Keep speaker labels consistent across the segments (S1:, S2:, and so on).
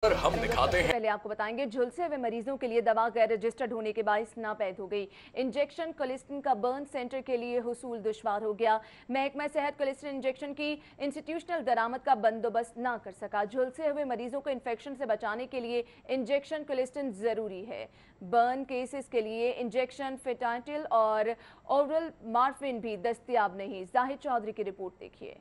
S1: पर हम दिखाते हैं।
S2: पहले आपको बताएंगे झुलसे हुए मरीजों के लिए दवा गैर रजिस्टर्ड होने के बायस नापैद हो गई। इंजेक्शन कोलेस्ट्रिन का बर्न सेंटर के लिए हुसूल दुश्वार हो गया। महकमा सेहत कोलेस्ट्रिन इंजेक्शन की इंस्टीट्यूशनल दरामद का बंदोबस्त ना कर सका। झुलसे हुए मरीजों को इन्फेक्शन से बचाने के लिए इंजेक्शन कोलेस्ट्रिन जरूरी है। बर्न केसेस के लिए इंजेक्शन फेटाइटिल और ओरल मार्फिन भी दस्तियाब नहीं। जाहिद चौधरी की रिपोर्ट देखिए।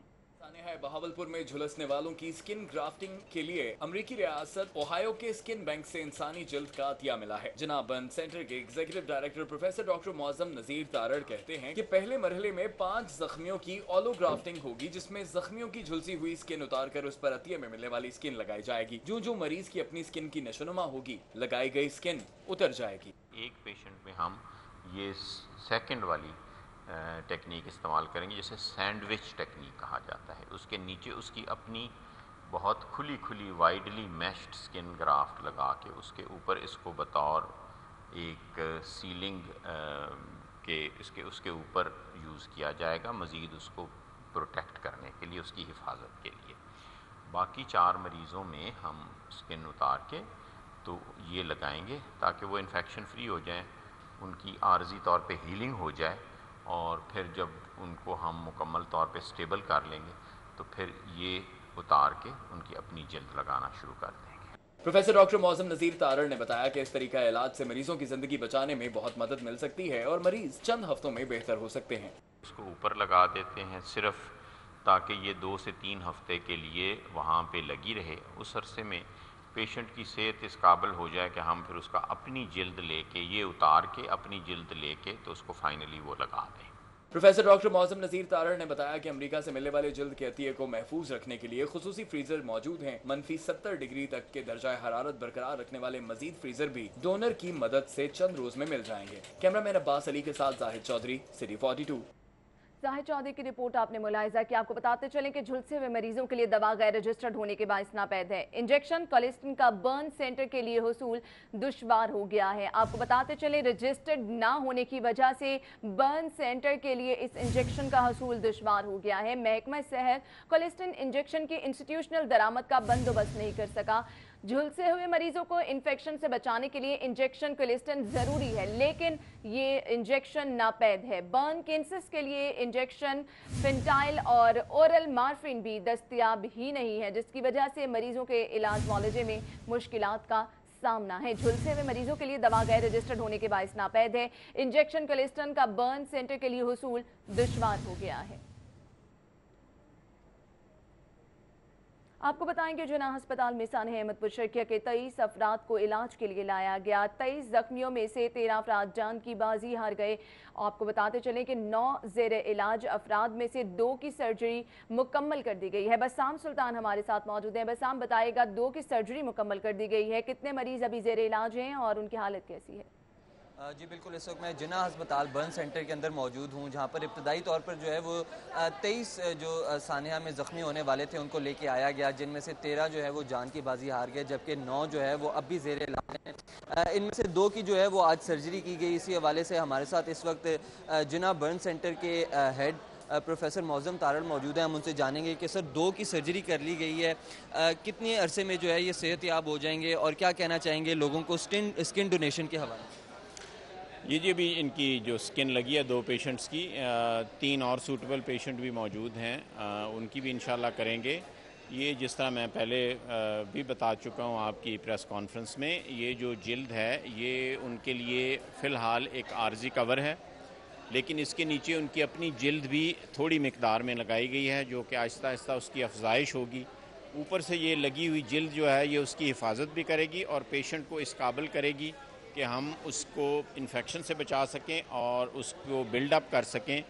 S1: है बहावलपुर में झुलसने वालों की स्किन ग्राफ्टिंग के लिए अमेरिकी रियासत ओहायो के स्किन बैंक से इंसानी जल्द का अतिया मिला है। जनाब बर्न सेंटर के executive director professor doctor Maujam नजीर तारड़ कहते हैं कि पहले मरहले में 5 जख्मियों की ऑलोग्राफ्टिंग होगी, जिसमें जख्मियों की झुलसी हुई स्किन उतार कर उस पर अतिये में मिलने वाली स्किन लगाई जाएगी। जो मरीज की अपनी स्किन की नशोनुमा होगी, लगाई गई स्किन उतर जाएगी।
S3: एक पेशेंट में हम ये सेकंड वाली टेक्निक इस्तेमाल करेंगे, जिसे सैंडविच टेक्निक कहा जाता है। उसके नीचे उसकी अपनी बहुत खुली खुली वाइडली मैश्ड स्किन ग्राफ्ट लगा के उसके ऊपर इसको बतौर एक सीलिंग के उसके ऊपर यूज़ किया जाएगा, मज़ीद उसको प्रोटेक्ट करने के लिए, उसकी हिफाजत के लिए। बाकी 4 मरीज़ों में हम स्किन उतार के तो ये लगाएंगे ताकि वो इन्फेक्शन फ्री हो जाएं, उनकी आर्जी तौर पे हीलिंग हो जाए, और फिर जब उनको हम मुकम्मल तौर पे स्टेबल कर लेंगे तो फिर ये उतार के उनकी अपनी जल्द लगाना शुरू कर देंगे।
S1: प्रोफेसर डॉक्टर मौजम नजीर तारड़ ने बताया कि इस तरीका इलाज से मरीजों की जिंदगी बचाने में बहुत मदद मिल सकती है और मरीज चंद हफ्तों में बेहतर हो सकते हैं।
S3: उसको ऊपर लगा देते हैं सिर्फ ताकि ये 2 से 3 हफ्ते के लिए वहाँ पे लगी रहे। उस अरसे में पेशेंट की सेहत इस काबिल हो जाए कि हम फिर उसका अपनी जिल्द लेके, ये उतार के अपनी जिल्द लेके तो उसको फाइनली वो लगा दें।
S1: प्रोफेसर डॉक्टर मौजम नजीर तारड़ ने बताया कि अमेरिका से मिलने वाले जल्द के अतिये को महफूज रखने के लिए खुसूसी फ्रीजर मौजूद हैं। -70 डिग्री तक के दर्जा हरारत बरकरार रखने वाले मजीद फ्रीजर भी डोनर की मदद से चंद रोज में मिल जाएंगे। कैमरामैन अब्बास अली के साथ जाहिद चौधरी, सिटी 42।
S2: जाहिद चौधरी की रिपोर्ट आपने मुलाहिजा की। आपको बताते चलें कि झुलसे हुए मरीजों के लिए दवा गैर रजिस्टर्ड होने के बायस नापैद है। इंजेक्शन कोलेस्ट्रिन का बर्न सेंटर के लिए हुसूल दुश्वार हो गया है। आपको बताते चलें रजिस्टर्ड ना होने की वजह से बर्न सेंटर के लिए इस इंजेक्शन का हुसूल दुश्वार हो गया है। महकमा सेहत कोलेस्ट्रिन इंजेक्शन की इंस्टीट्यूशनल दरामद का बंदोबस्त नहीं कर सका। झुलसे हुए मरीजों को इन्फेक्शन से बचाने के लिए इंजेक्शन कोलेस्ट्रिन जरूरी है, लेकिन ये इंजेक्शन नापैद है। बर्न केसेस के लिए इंजेक्शन फेंटाइल और ओरल मार्फिन भी दस्तियाब ही नहीं है, जिसकी वजह से मरीजों के इलाज मुआलजे में मुश्किलात का सामना है। झुलसे हुए मरीजों के लिए दवा गैर रजिस्टर्ड होने के बायस नापैद है। इंजेक्शन कोलेस्ट्रिन का बर्न सेंटर के लिए हुसूल दुश्वार हो गया है। आपको बताएंगे जना अस्पताल में सान अहमदपुर शर्किया के 23 अफराद को इलाज के लिए लाया गया। 23 जख्मियों में से 13 अफराद जान की बाजी हार गए। आपको बताते चलें कि 9 जेर इलाज अफराद में से 2 की सर्जरी मुकम्मल कर दी गई है। बसाम सुल्तान हमारे साथ मौजूद हैं। बसाम बताएगा, 2 की सर्जरी मुकम्मल कर दी गई है, कितने मरीज अभी जेर इलाज हैं और उनकी हालत कैसी है?
S4: जी बिल्कुल, इस वक्त मैं जिन्ना अस्पताल बर्न सेंटर के अंदर मौजूद हूँ, जहाँ पर इब्तदाई तौर पर जो है वो 23 जो सानिया में ज़ख्मी होने वाले थे उनको लेके आया गया, जिनमें से 13 जो है वो जान की बाजी हार गए, जबकि 9 जो है वो अब भी ज़ेर इलाज हैं। इनमें से 2 की जो है वो आज सर्जरी की गई। इसी हवाले से हमारे साथ इस वक्त जिन्ना बर्न सेंटर के हेड प्रोफेसर मौजम तारड़ मौजूद हैं। हम उनसे जानेंगे कि सर 2 की सर्जरी कर ली गई है, कितने अरसे में जो है ये सेहतयाब हो जाएंगे और क्या कहना चाहेंगे लोगों को स्किन डोनेशन के हवाले से?
S5: ये जी अभी इनकी जो स्किन लगी है 2 पेशेंट्स की, 3 और सूटेबल पेशेंट भी मौजूद हैं, उनकी भी इंशाल्लाह करेंगे। ये जिस तरह मैं पहले भी बता चुका हूँ आपकी प्रेस कॉन्फ्रेंस में, ये जो जिल्द है ये उनके लिए फ़िलहाल एक आर्जी कवर है, लेकिन इसके नीचे उनकी अपनी जिल्द भी थोड़ी मिकदार में लगाई गई है, जो कि आहिस्ता आहिस्ता उसकी अफजाइश होगी। ऊपर से ये लगी हुई जिल्द जो है ये उसकी हिफाजत भी करेगी और पेशेंट को इस काबिल करेगी कि हम उसको इन्फेक्शन से बचा सकें और उसको बिल्डअप कर सकें,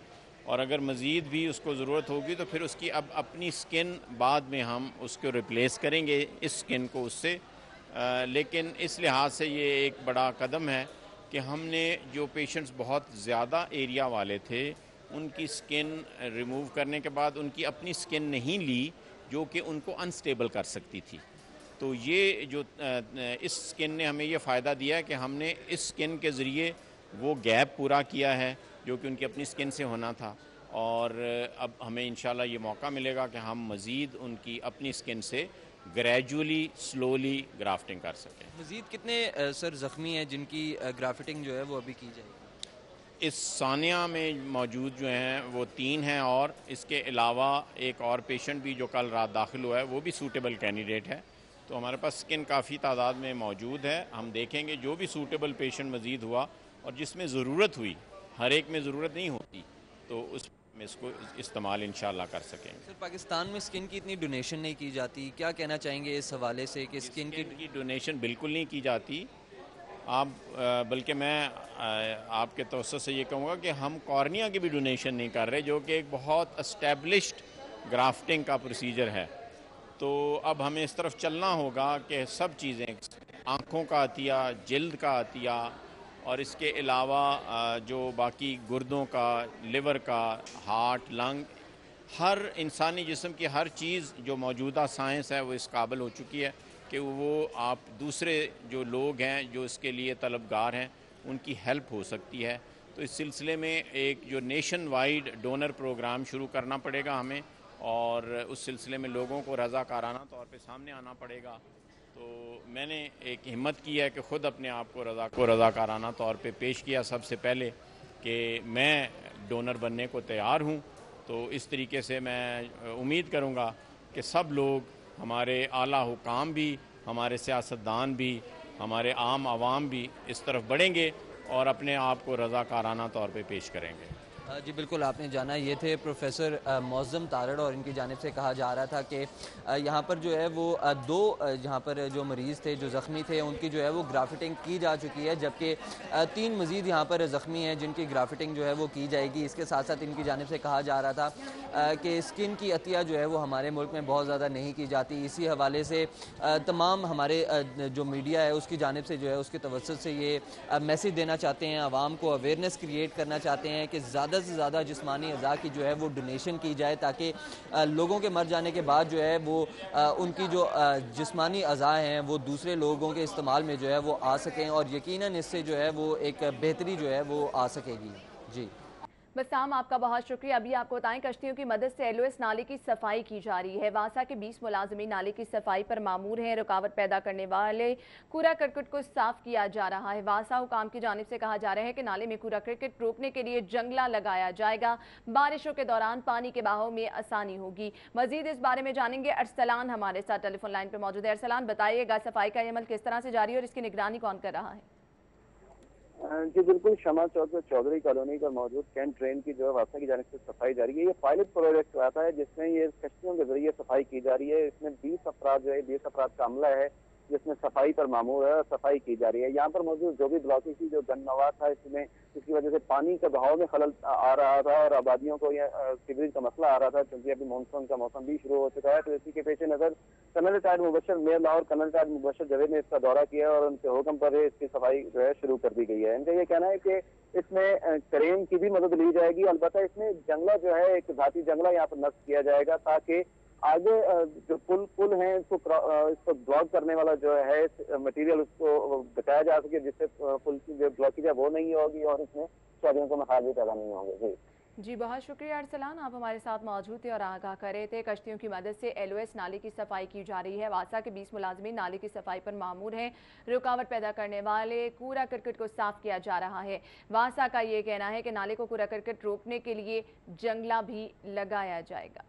S5: और अगर मज़ीद भी उसको ज़रूरत होगी तो फिर उसकी अब अपनी स्किन बाद में हम उसको रिप्लेस करेंगे, इस स्किन को उससे। लेकिन इस लिहाज से ये एक बड़ा कदम है कि हमने जो पेशेंट्स बहुत ज़्यादा एरिया वाले थे उनकी स्किन रिमूव करने के बाद उनकी अपनी स्किन नहीं ली, जो कि उनको अनस्टेबल कर सकती थी। तो ये जो इस स्किन ने हमें ये फ़ायदा दिया है कि हमने इस स्किन के ज़रिए वो गैप पूरा किया है जो कि उनकी अपनी स्किन से होना था, और अब हमें इंशाल्लाह ये मौका मिलेगा कि हम मज़ीद उनकी अपनी स्किन से ग्रेजुअली स्लोली ग्राफ्टिंग कर सकें।
S4: मज़ीद कितने सर ज़ख्मी हैं जिनकी ग्राफ्टिंग जो है वो अभी की जाएगी?
S5: इस सानिया में मौजूद जो हैं वो 3 हैं, और इसके अलावा एक और पेशेंट भी जो कल रात दाखिल हुआ है वो भी सूटेबल कैंडिडेट है। तो हमारे पास स्किन काफ़ी तादाद में मौजूद है। हम देखेंगे जो भी सूटेबल पेशेंट मज़ीद हुआ और जिसमें ज़रूरत हुई, हर एक में ज़रूरत नहीं होती, तो उस में इसको इस्तेमाल इंशाल्लाह कर सकेंगे।
S4: सर पाकिस्तान में स्किन की इतनी डोनेशन नहीं की जाती, क्या कहना चाहेंगे इस हवाले से कि स्किन की
S5: डोनेशन बिल्कुल नहीं की जाती। आप बल्कि मैं आपके तवज्जो से ये कहूँगा कि हम कॉर्निया की भी डोनेशन नहीं कर रहे, जो कि एक बहुत एस्टेब्लिश्ड ग्राफ्टिंग का प्रोसीजर है। तो अब हमें इस तरफ चलना होगा कि सब चीज़ें, आँखों का अतिया, जिल्द का अतिया, और इसके अलावा जो बाकी गुर्दों का, लिवर का, हार्ट, लंग, हर इंसानी जिस्म की हर चीज़ जो मौजूदा साइंस है वो इस काबिल हो चुकी है कि वो आप दूसरे जो लोग हैं जो इसके लिए तलबगार हैं उनकी हेल्प हो सकती है। तो इस सिलसिले में एक जो नेशन वाइड डोनर प्रोग्राम शुरू करना पड़ेगा हमें, और उस सिलसिले में लोगों को रज़ाकाराना तौर पे सामने आना पड़ेगा। तो मैंने एक हिम्मत की है कि ख़ुद अपने आप को रज़ाकाराना तौर पे पेश किया सबसे पहले कि मैं डोनर बनने को तैयार हूँ। तो इस तरीके से मैं उम्मीद करूँगा कि सब लोग, हमारे आला हुकाम भी, हमारे सियासतदान भी, हमारे आम आवाम भी इस तरफ बढ़ेंगे और अपने आप को रज़ाकाराना तौर पे पेश करेंगे।
S4: जी बिल्कुल, आपने जाना ये थे प्रोफेसर मौज़म तारड़, और इनकी जानिब से कहा जा रहा था कि यहाँ पर जो है वो दो यहाँ पर जो मरीज़ थे जो ज़ख्मी थे उनकी जो है वो ग्राफ्टिंग की जा चुकी है, जबकि 3 मज़ीद यहाँ पर ज़ख्मी हैं जिनकी ग्राफ्टिंग जो है वो की जाएगी। इसके साथ साथ इनकी जानिब से कहा जा रहा था कि स्किन की अतिया जो है वो हमारे मुल्क में बहुत ज़्यादा नहीं की जाती। इसी हवाले से तमाम हमारे जो मीडिया है उसकी जानिब से जो है उसके तवज्जुह से ये मैसेज देना चाहते हैं, आवाम को अवेयरनेस क्रिएट करना चाहते हैं कि ज़्यादा से ज़्यादा जिस्मानी अज़ा की जो है वो डोनेशन की जाए, ताकि लोगों के मर जाने के बाद जो है वो उनकी जो जिस्मानी अज़ा हैं वो दूसरे लोगों के इस्तेमाल में जो है वो आ सकें, और यकीनन इससे जो है वो एक बेहतरी जो है वो आ सकेगी। जी
S2: बसाम, आपका बहुत शुक्रिया। अभी आपको बताएं, कश्तियों की मदद से एलओएस नाले की सफाई की जा रही है। वासा के 20 मुलाजमीन नाले की सफाई पर मामूर हैं। रुकावट पैदा करने वाले कूड़ा करकट को साफ किया जा रहा है। वासा हुकाम की जानिब से कहा जा रहा है कि नाले में कूड़ा करकट रोकने के लिए जंगला लगाया जाएगा। बारिशों के दौरान पानी के बहाव में आसानी होगी। मजीद इस बारे में जानेंगे। अरसलान हमारे साथ टेलीफोन लाइन पर मौजूद है। अरसलान, बताइएगा सफाई का अमल किस तरह से जारी है और इसकी निगरानी कौन कर रहा है?
S6: जी बिल्कुल, शमा चौक में चौधरी कॉलोनी पर मौजूद कैंट ट्रेन की जो है वासा की जानिब से सफाई जारी है। ये पायलट प्रोजेक्ट आता है जिसमें ये कश्तियों के जरिए सफाई की जा रही है। इसमें 20 अफराद जो है 20 अफराद का अमला है जिसमें सफाई पर मामूर है, सफाई की जा रही है। यहाँ पर मौजूद जो भी ब्लॉकेज की जो गन्नवा था इसमें, इसकी वजह से पानी का बहाव में खलल आ रहा था और आबादियों को यह सीवरेज का मसला आ रहा था, क्योंकि अभी मानसून का मौसम भी शुरू हो चुका है। तो इसी के पेश नजर colonel retired Mubashar mayor Lahore colonel retired Mubashar Javed ने इसका दौरा किया और उनके हुक्म पर इसकी सफाई जो है शुरू कर दी गई है। इनका ये कहना है कि इसमें क्रेन की भी मदद ली जाएगी, अलबत्ता इसमें जंगला जो है एक धाती जंगला यहाँ पर नस्ब किया जाएगा ताकि आगे जो पुल है इसको ब्लॉक करने वाला जो है मटेरियल उसको बचाया जा सके, जिससे पुल की जो ब्लॉकेज है वो नहीं होगी और इसमें शहरियों को मसाले पैदा नहीं होंगे।
S2: जी बहुत शुक्रिया अरसलान, आप हमारे साथ मौजूद थे और आगाह कर रहे थे। कश्तियों की मदद से एलओएस नाले की सफाई की जा रही है। वासा के 20 मुलाजमीन नाले की सफाई पर मामूर हैं। रुकावट पैदा करने वाले कूड़ा करकट को साफ किया जा रहा है। वासा का ये कहना है कि नाले को कूड़ा करकट रोकने के लिए जंगला भी लगाया जाएगा।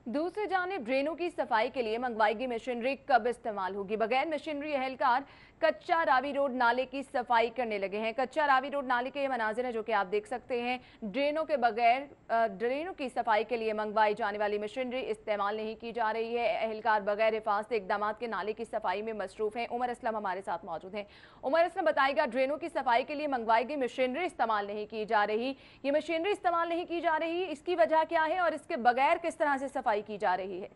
S2: दूसरी जानिब ड्रेनों की सफाई के लिए मंगवाई गई मशीनरी कब इस्तेमाल होगी? बगैर मशीनरी एहलकार कच्चा रावी रोड नाले की सफाई करने लगे हैं। कच्चा रावी रोड नाले के ये मनाजिर हैं जो कि आप देख सकते हैं। ड्रेनों के बगैर ड्रेनों की सफाई के लिए मंगवाई जाने वाली मशीनरी इस्तेमाल नहीं की जा रही है। एहलकार बगैर हिफाजत इकदाम के नाले की सफाई में मसरूफ हैं। उमर असलम हमारे साथ मौजूद हैं। उमर असलम, बताएगा ड्रेनों की सफाई के लिए मंगवाई गई मशीनरी इस्तेमाल नहीं की जा रही, ये मशीनरी इस्तेमाल नहीं की जा रही, इसकी वजह क्या है और इसके बगैर किस तरह से सफाई की जा रही है?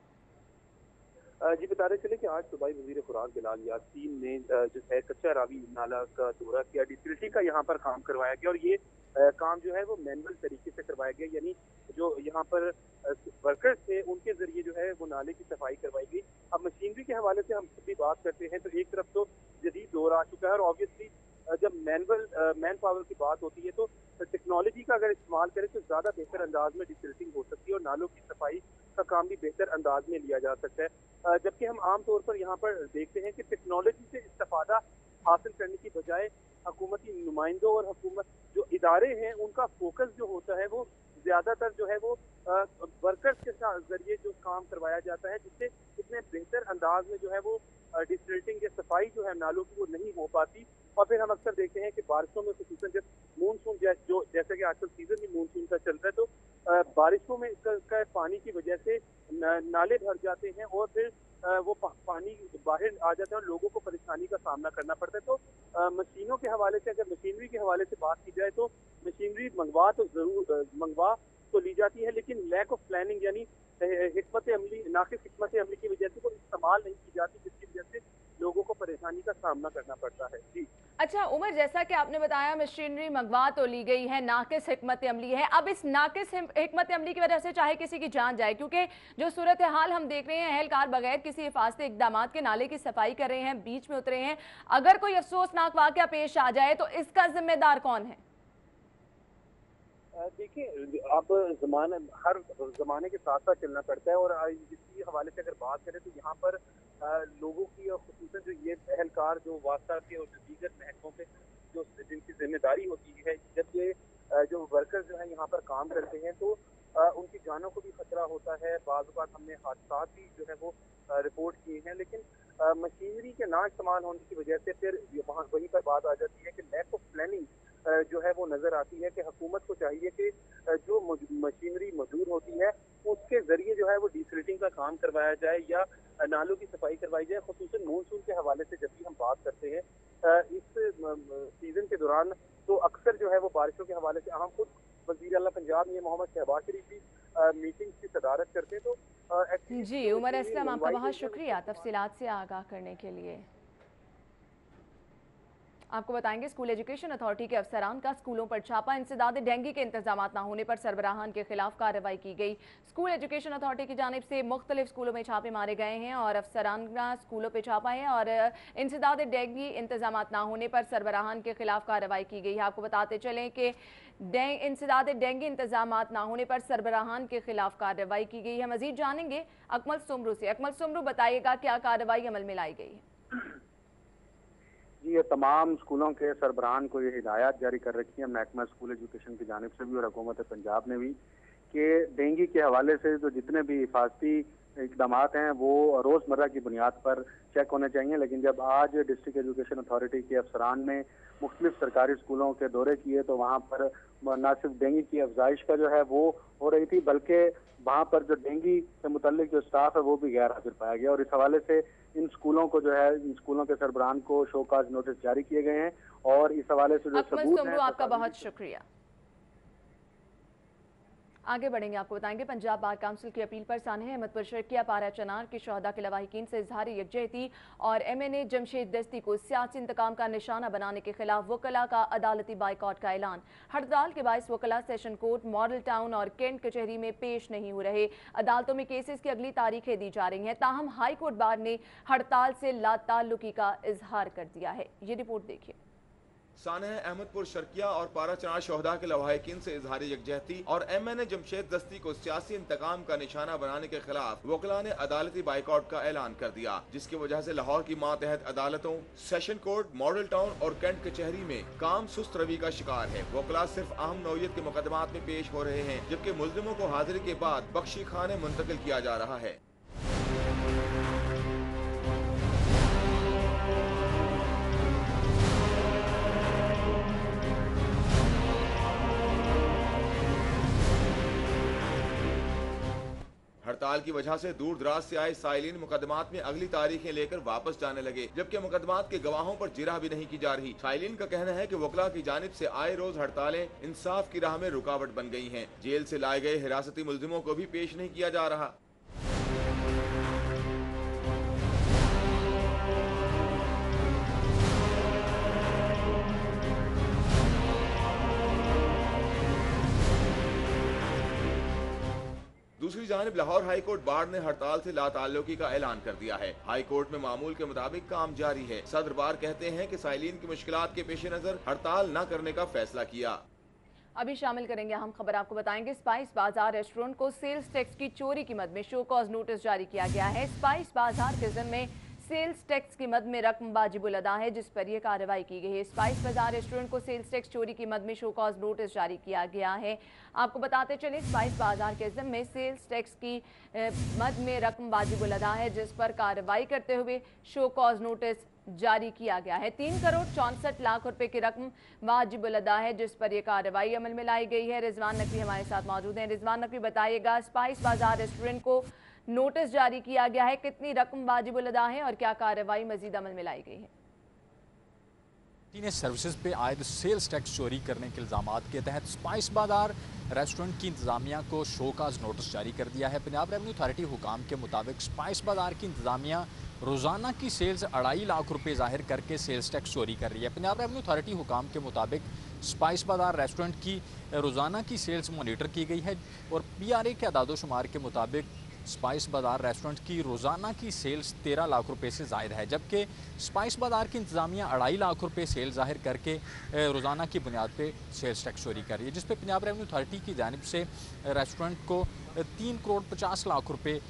S7: जी बताते चले कि आज सूबाई वज़ीर खुराक बिलाल यासीन ने जो है कच्चा रावी नाला का दौरा किया, डिसलिटी का यहाँ पर काम करवाया गया और ये काम जो है वो मैनुअल तरीके से करवाया गया, यानी जो यहाँ पर वर्कर्स थे उनके जरिए जो है वो नाले की सफाई करवाई गई। अब मशीनरी के हवाले से हम भी बात करते हैं तो एक तरफ तो जदीद दौर आ चुका है और ऑब्वियसली जब मैन पावर की बात होती है तो टेक्नोलॉजी का अगर इस्तेमाल करें तो ज़्यादा बेहतर अंदाज में डिसिल्टिंग हो सकती है और नालों की सफाई का काम भी बेहतर अंदाज में लिया जा सकता है। जबकि हम आमतौर पर यहाँ पर देखते हैं कि टेक्नोलॉजी से इस्तेफादा हासिल करने की बजाय हुकूमती नुमाइंदों और हुकूमत जो इदारे हैं उनका फोकस जो होता है वो ज्यादातर जो है वो वर्कर्स के साथ जरिए जो काम करवाया जाता है, जिससे इतने बेहतर अंदाज में जो है वो डिसिल्टिंग या सफाई जो है नालों की वो नहीं हो पाती। और फिर हम अक्सर देखते हैं कि बारिशों में खुसूसन जब मानसून जैसे कि आजकल सीजन भी मानसून का चल रहा है तो बारिशों में का पानी की वजह से नाले भर जाते हैं और फिर वो पानी बाहर आ जाता है और लोगों को परेशानी का सामना करना पड़ता है। तो मशीनों के हवाले से, अगर मशीनरी के हवाले से बात की जाए तो मशीनरी मंगवा तो ली जाती है, लेकिन लैक ऑफ प्लानिंग यानी नाकिस हिकमत अमली की वजह से वो इस्तेमाल नहीं की जाती, जिसकी वजह से लोगों को परेशानी का सामना करना पड़ता है। जी
S2: अच्छा उमर, जैसा कि आपने बताया मशीनरी मंगवा तो ली गई है, नाकिस हिकमत अमली है। अब इस नाकिस हिकमत अमली की वजह से चाहे किसी की जान जाए, क्योंकि जो सूरत हाल हम देख रहे हैं, अहलकार बगैर किसी हिफाजती इकदाम के नाले की सफाई कर रहे हैं, बीच में उतरे हैं। अगर कोई अफसोसनाक वाकया पेश आ जाए तो इसका जिम्मेदार कौन है?
S7: देखिए, आप हर जमाने के साथ साथ चलना पड़ता है और इसकी हवाले से अगर बात करें तो यहाँ पर लोगों की और खुसूसन जो ये अहलकार जो वास्ता के और दीगर महकमों पे जो जिनकी जिम्मेदारी होती है, जब ये जो वर्कर जो है यहाँ पर काम करते हैं तो उनकी जानों को भी खतरा होता है। बाज़ औक़ात हमने हादसा भी जो है वो रिपोर्ट किए हैं, लेकिन मशीनरी के ना इस्तेमाल होने की वजह से फिर वहीं पर बात आ जाती है कि लैक ऑफ प्लानिंग जो है वो नजर आती है कि हुकूमत को चाहिए कि जो मशीनरी मौजूद होती है उसके जरिए जो है वो डिसिल्टिंग का काम करवाया जाए या नालों की सफाई करवाई जाए। खुसूसन मानसून के हवाले से जब भी हम बात करते हैं इस सीजन के दौरान तो अक्सर जो है वो बारिशों के हवाले से हम खुद वज़ीर आला पंजाब मियां मोहम्मद शहबाज शरीफ भी मीटिंग की सदारत करते तो
S2: जी उमर असलम, आपका बहुत शुक्रिया तफसीलात से आगाह करने के लिए। आपको बताएंगे स्कूल एजुकेशन अथॉरिटी के अफसरान का स्कूलों पर छापा, इंसदाद डेंगू के इंतजाम न होने पर सरबराहान के खिलाफ कार्रवाई की गई। स्कूल एजुकेशन अथॉरिटी की जानिब से मुख्तलिफ स्कूलों में छापे मारे गए हैं और अफसरान स्कूलों पर छापा है और इंसदाद डेंगू इंतजाम न होने पर सरबराहान के खिलाफ कार्रवाई की गई है। आपको बताते चलें कि इंसदाद डेंगू इंतजाम न होने पर सरबराहान के खिलाफ कार्रवाई की गई है। मजीद जानेंगे अकमल सुमरू से। अकमल सुमरू, बताइएगा क्या कार्रवाई अमल में लाई गई है?
S8: जी, ये तमाम स्कूलों के सरबराहान को ये हिदायत जारी कर रखी है महकमा स्कूल एजुकेशन की जानिब से भी और हुकूमत पंजाब ने भी कि डेंगू के हवाले से जो जितने भी हिफाजती इकदाम हैं वो रोज़मर्रा की बुनियाद पर चेक होने चाहिए। लेकिन जब आज डिस्ट्रिक्ट एजुकेशन अथॉरिटी के अफसरान ने मुख्तलिफ सरकारी स्कूलों के दौरे किए तो वहाँ पर न सिर्फ डेंगू की अफजाइश का जो है वो हो रही थी, बल्कि वहाँ पर जो डेंगू से मुतल्लिक जो स्टाफ है वो भी गैर हाजिर पाया गया और इस हवाले से इन स्कूलों को जो है इन स्कूलों के सरबराहान को शोकाज नोटिस जारी किए गए हैं और इस हवाले से जो सबूत है।
S2: आपका बहुत शुक्रिया। आगे बढ़ेंगे, आपको बताएंगे पंजाब बार काउंसिल की अपील पर सानह अहमदपुर शर्किया पारा चनार के शहदा के लवाहिकीन से इजहार यकजहती और MNA जमशेद दस्ती को सियासी इंतकाम का निशाना बनाने के खिलाफ वकला का अदालती बाइकआउट का ऐलान। हड़ताल के बायस वकला सेशन कोर्ट, मॉडल टाउन और कैंट कचहरी में पेश नहीं हो रहे। अदालतों में केसेस की अगली तारीखें दी जा रही हैं, ताहम हाई कोर्ट बार ने हड़ताल से लाताल्लुकी का इजहार कर दिया है। ये रिपोर्ट देखिए।
S9: सानह अहमदपुर शर्किया और पारा चनार शहदा के लवाहिकीन से इजहार यकजहती और MNA जमशेद दस्ती को सियासी इंतकाम का निशाना बनाने के खिलाफ वकला ने अदालती बाइकआउट का ऐलान कर दिया, जिसकी वजह से लाहौर की मातहत अदालतों, सेशन कोर्ट, मॉडल टाउन और कैंट कचहरी में काम सुस्त रवि का शिकार है। वकला सिर्फ अहम नौयत के मुकदमात में पेश हो रहे हैं, जबकि मुल्जिमों को हाजिरी के बाद बख्शी खाने मुंतकिल किया जा रहा है। हड़ताल की वजह से दूर दराज से आए साइलिन मुकदमात में अगली तारीखें लेकर वापस जाने लगे, जबकि मुकदमात के गवाहों पर जिरह भी नहीं की जा रही। साइलिन का कहना है कि वकला की जानिब से आए रोज हड़तालें इंसाफ की राह में रुकावट बन गई हैं। जेल से लाए गए हिरासती मुल्जिमों को भी पेश नहीं किया जा रहा। दूसरी जानिब लाहौर हाई कोर्ट बार ने हड़ताल से लाताल्लुकी का ऐलान कर दिया है। हाई कोर्ट में मामूल के मुताबिक काम जारी है। सदर बार कहते हैं कि साइलिन की मुश्किलात के पेश नजर हड़ताल न करने का फैसला किया।
S2: अभी शामिल करेंगे अहम खबर, आपको बताएंगे स्पाइस बाजार रेस्टोरेंट को सेल्स टैक्स की चोरी की मद में शो कॉज नोटिस जारी किया गया है। स्पाइस बाजार के ज़िम्मे सेल्स टैक्स की मद में रकम वाजिबुल अदा है, जिस पर यह कार्रवाई की गई है। स्पाइस बाजार रेस्टोरेंट को सेल्स टैक्स चोरी की मद में शो कॉज नोटिस जारी किया गया है। आपको बताते चले स्पाइस बाजार के ज़िम्मे सेल्स टैक्स की मद में रकम वाजिबुल अदा है, जिस पर कार्रवाई करते हुए शो कॉज नोटिस जारी किया गया है। 3 करोड़ 64 लाख रुपए की रकम वाजिबुल अदा है, जिस पर यह कार्रवाई अमल में लाई गई है। रिजवान नकवी हमारे साथ मौजूद हैं। रिजवान नकवी, बताइएगा, स्पाइस बाजार रेस्टोरेंट को नोटिस जारी किया गया है, कितनी रकम वाजिबुल अदा है और क्या कार्रवाई मजीद अमल में लाई गई है?
S10: सर्विसेज पे आयद सेल्स टैक्स चोरी करने के इल्ज़ामात के तहत स्पाइस बाजार रेस्टोरेंट की इंतजामिया को शोकाज नोटिस जारी कर दिया है। पंजाब रेवेन्यू अथॉरिटी हुकाम के मुताबिक स्पाइस बाजार की इंतजामिया रोज़ाना की सेल्स 2.5 लाख रुपए जाहिर करके सेल्स टैक्स चोरी कर रही है। पंजाब रेवेन्यू अथॉरिटी हुकाम के मुताबिक स्पाइस बाजार रेस्टोरेंट की रोज़ाना की सेल्स मॉनिटर की गई है और PRA के अदादोशुमार के मुताबिक स्पाइस बाजार रेस्टोरेंट की रोज़ाना की सेल्स 13 लाख रुपए से ज़ायद है, जबकि स्पाइस बाजार की इंतजामिया 2.5 लाख रुपए सेल जाहिर करके रोज़ाना की बुनियाद पे सेल्स टैक्स चोरी कर रही है, जिस पे पंजाब रेवेन्यू अथॉरिटी की जानिब से रेस्टोरेंट को 3 करोड़ 50 लाख रुपए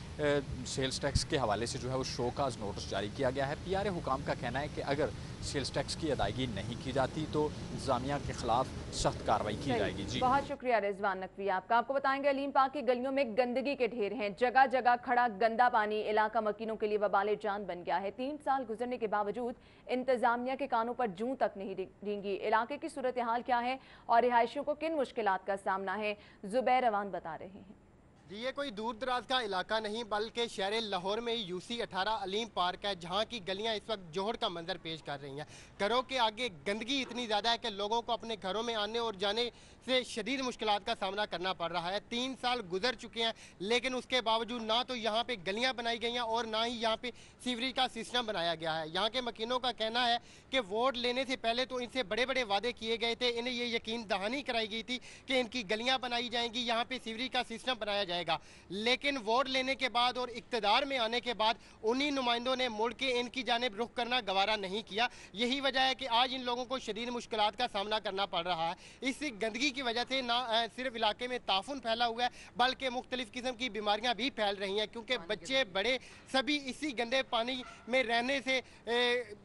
S10: सेल्स टैक्स के हवाले से जो है वो शोकाज नोटिस जारी किया गया है। PRA हुकाम का कहना है कि अगर सेल्स टैक्स की अदायगी नहीं की जाती तो इंतजामिया के खिलाफ सख्त कार्रवाई की जाएगी। जी, बहुत
S2: शुक्रिया रिजवान नकवी आपका। आपको बताएंगे अलीम पाक की गलियों में गंदगी के ढेर हैं, जगह जगह खड़ा गंदा पानी इलाका मकीनों के लिए वबाले जान बन गया है। 3 साल गुजरने के बावजूद इंतजामिया के कानों पर जूं तक नहीं रेंगी। इलाके की सूरत हाल क्या है और रिहायशियों को किन मुश्किलात का सामना है, जुबैर अवान बता रहे हैं।
S11: जी, ये कोई दूर दराज का इलाका नहीं बल्कि शहर लाहौर में ही UC18 अलीम पार्क है, जहाँ की गलियाँ इस वक्त जोहड़ का मंजर पेश कर रही हैं। घरों के आगे गंदगी इतनी ज़्यादा है कि लोगों को अपने घरों में आने और जाने से शदीद मुश्किलात का सामना करना पड़ रहा है। 3 साल गुजर चुके हैं, लेकिन उसके बावजूद ना तो यहाँ पे गलियाँ बनाई गई हैं और ना ही यहाँ पे सीवरेज का सिस्टम बनाया गया है। यहाँ के मकीनों का कहना है कि वोट लेने से पहले तो इनसे बड़े बड़े वादे किए गए थे, इन्हें ये यकीन दहानी कराई गई थी कि इनकी गलियाँ बनाई जाएंगी, यहाँ पे सीवरेज का सिस्टम बनाया जाएगा। लेकिन वोट लेने के बाद और इक्तदार में आने के बाद उन्हीं नुमाइंदों ने मुड़ के इनकी जानिब रुख करना गवारा नहीं किया। यही वजह है कि आज इन लोगों को शदीद मुश्किलात का सामना करना पड़ रहा है। इस गंदगी की वजह से ना सिर्फ इलाके में ताफुन फैला हुआ है बल्कि मुख्तलिफ किस्म की बीमारियां भी फैल रही हैं, क्योंकि बच्चे बड़े सभी इसी गंदे पानी में रहने से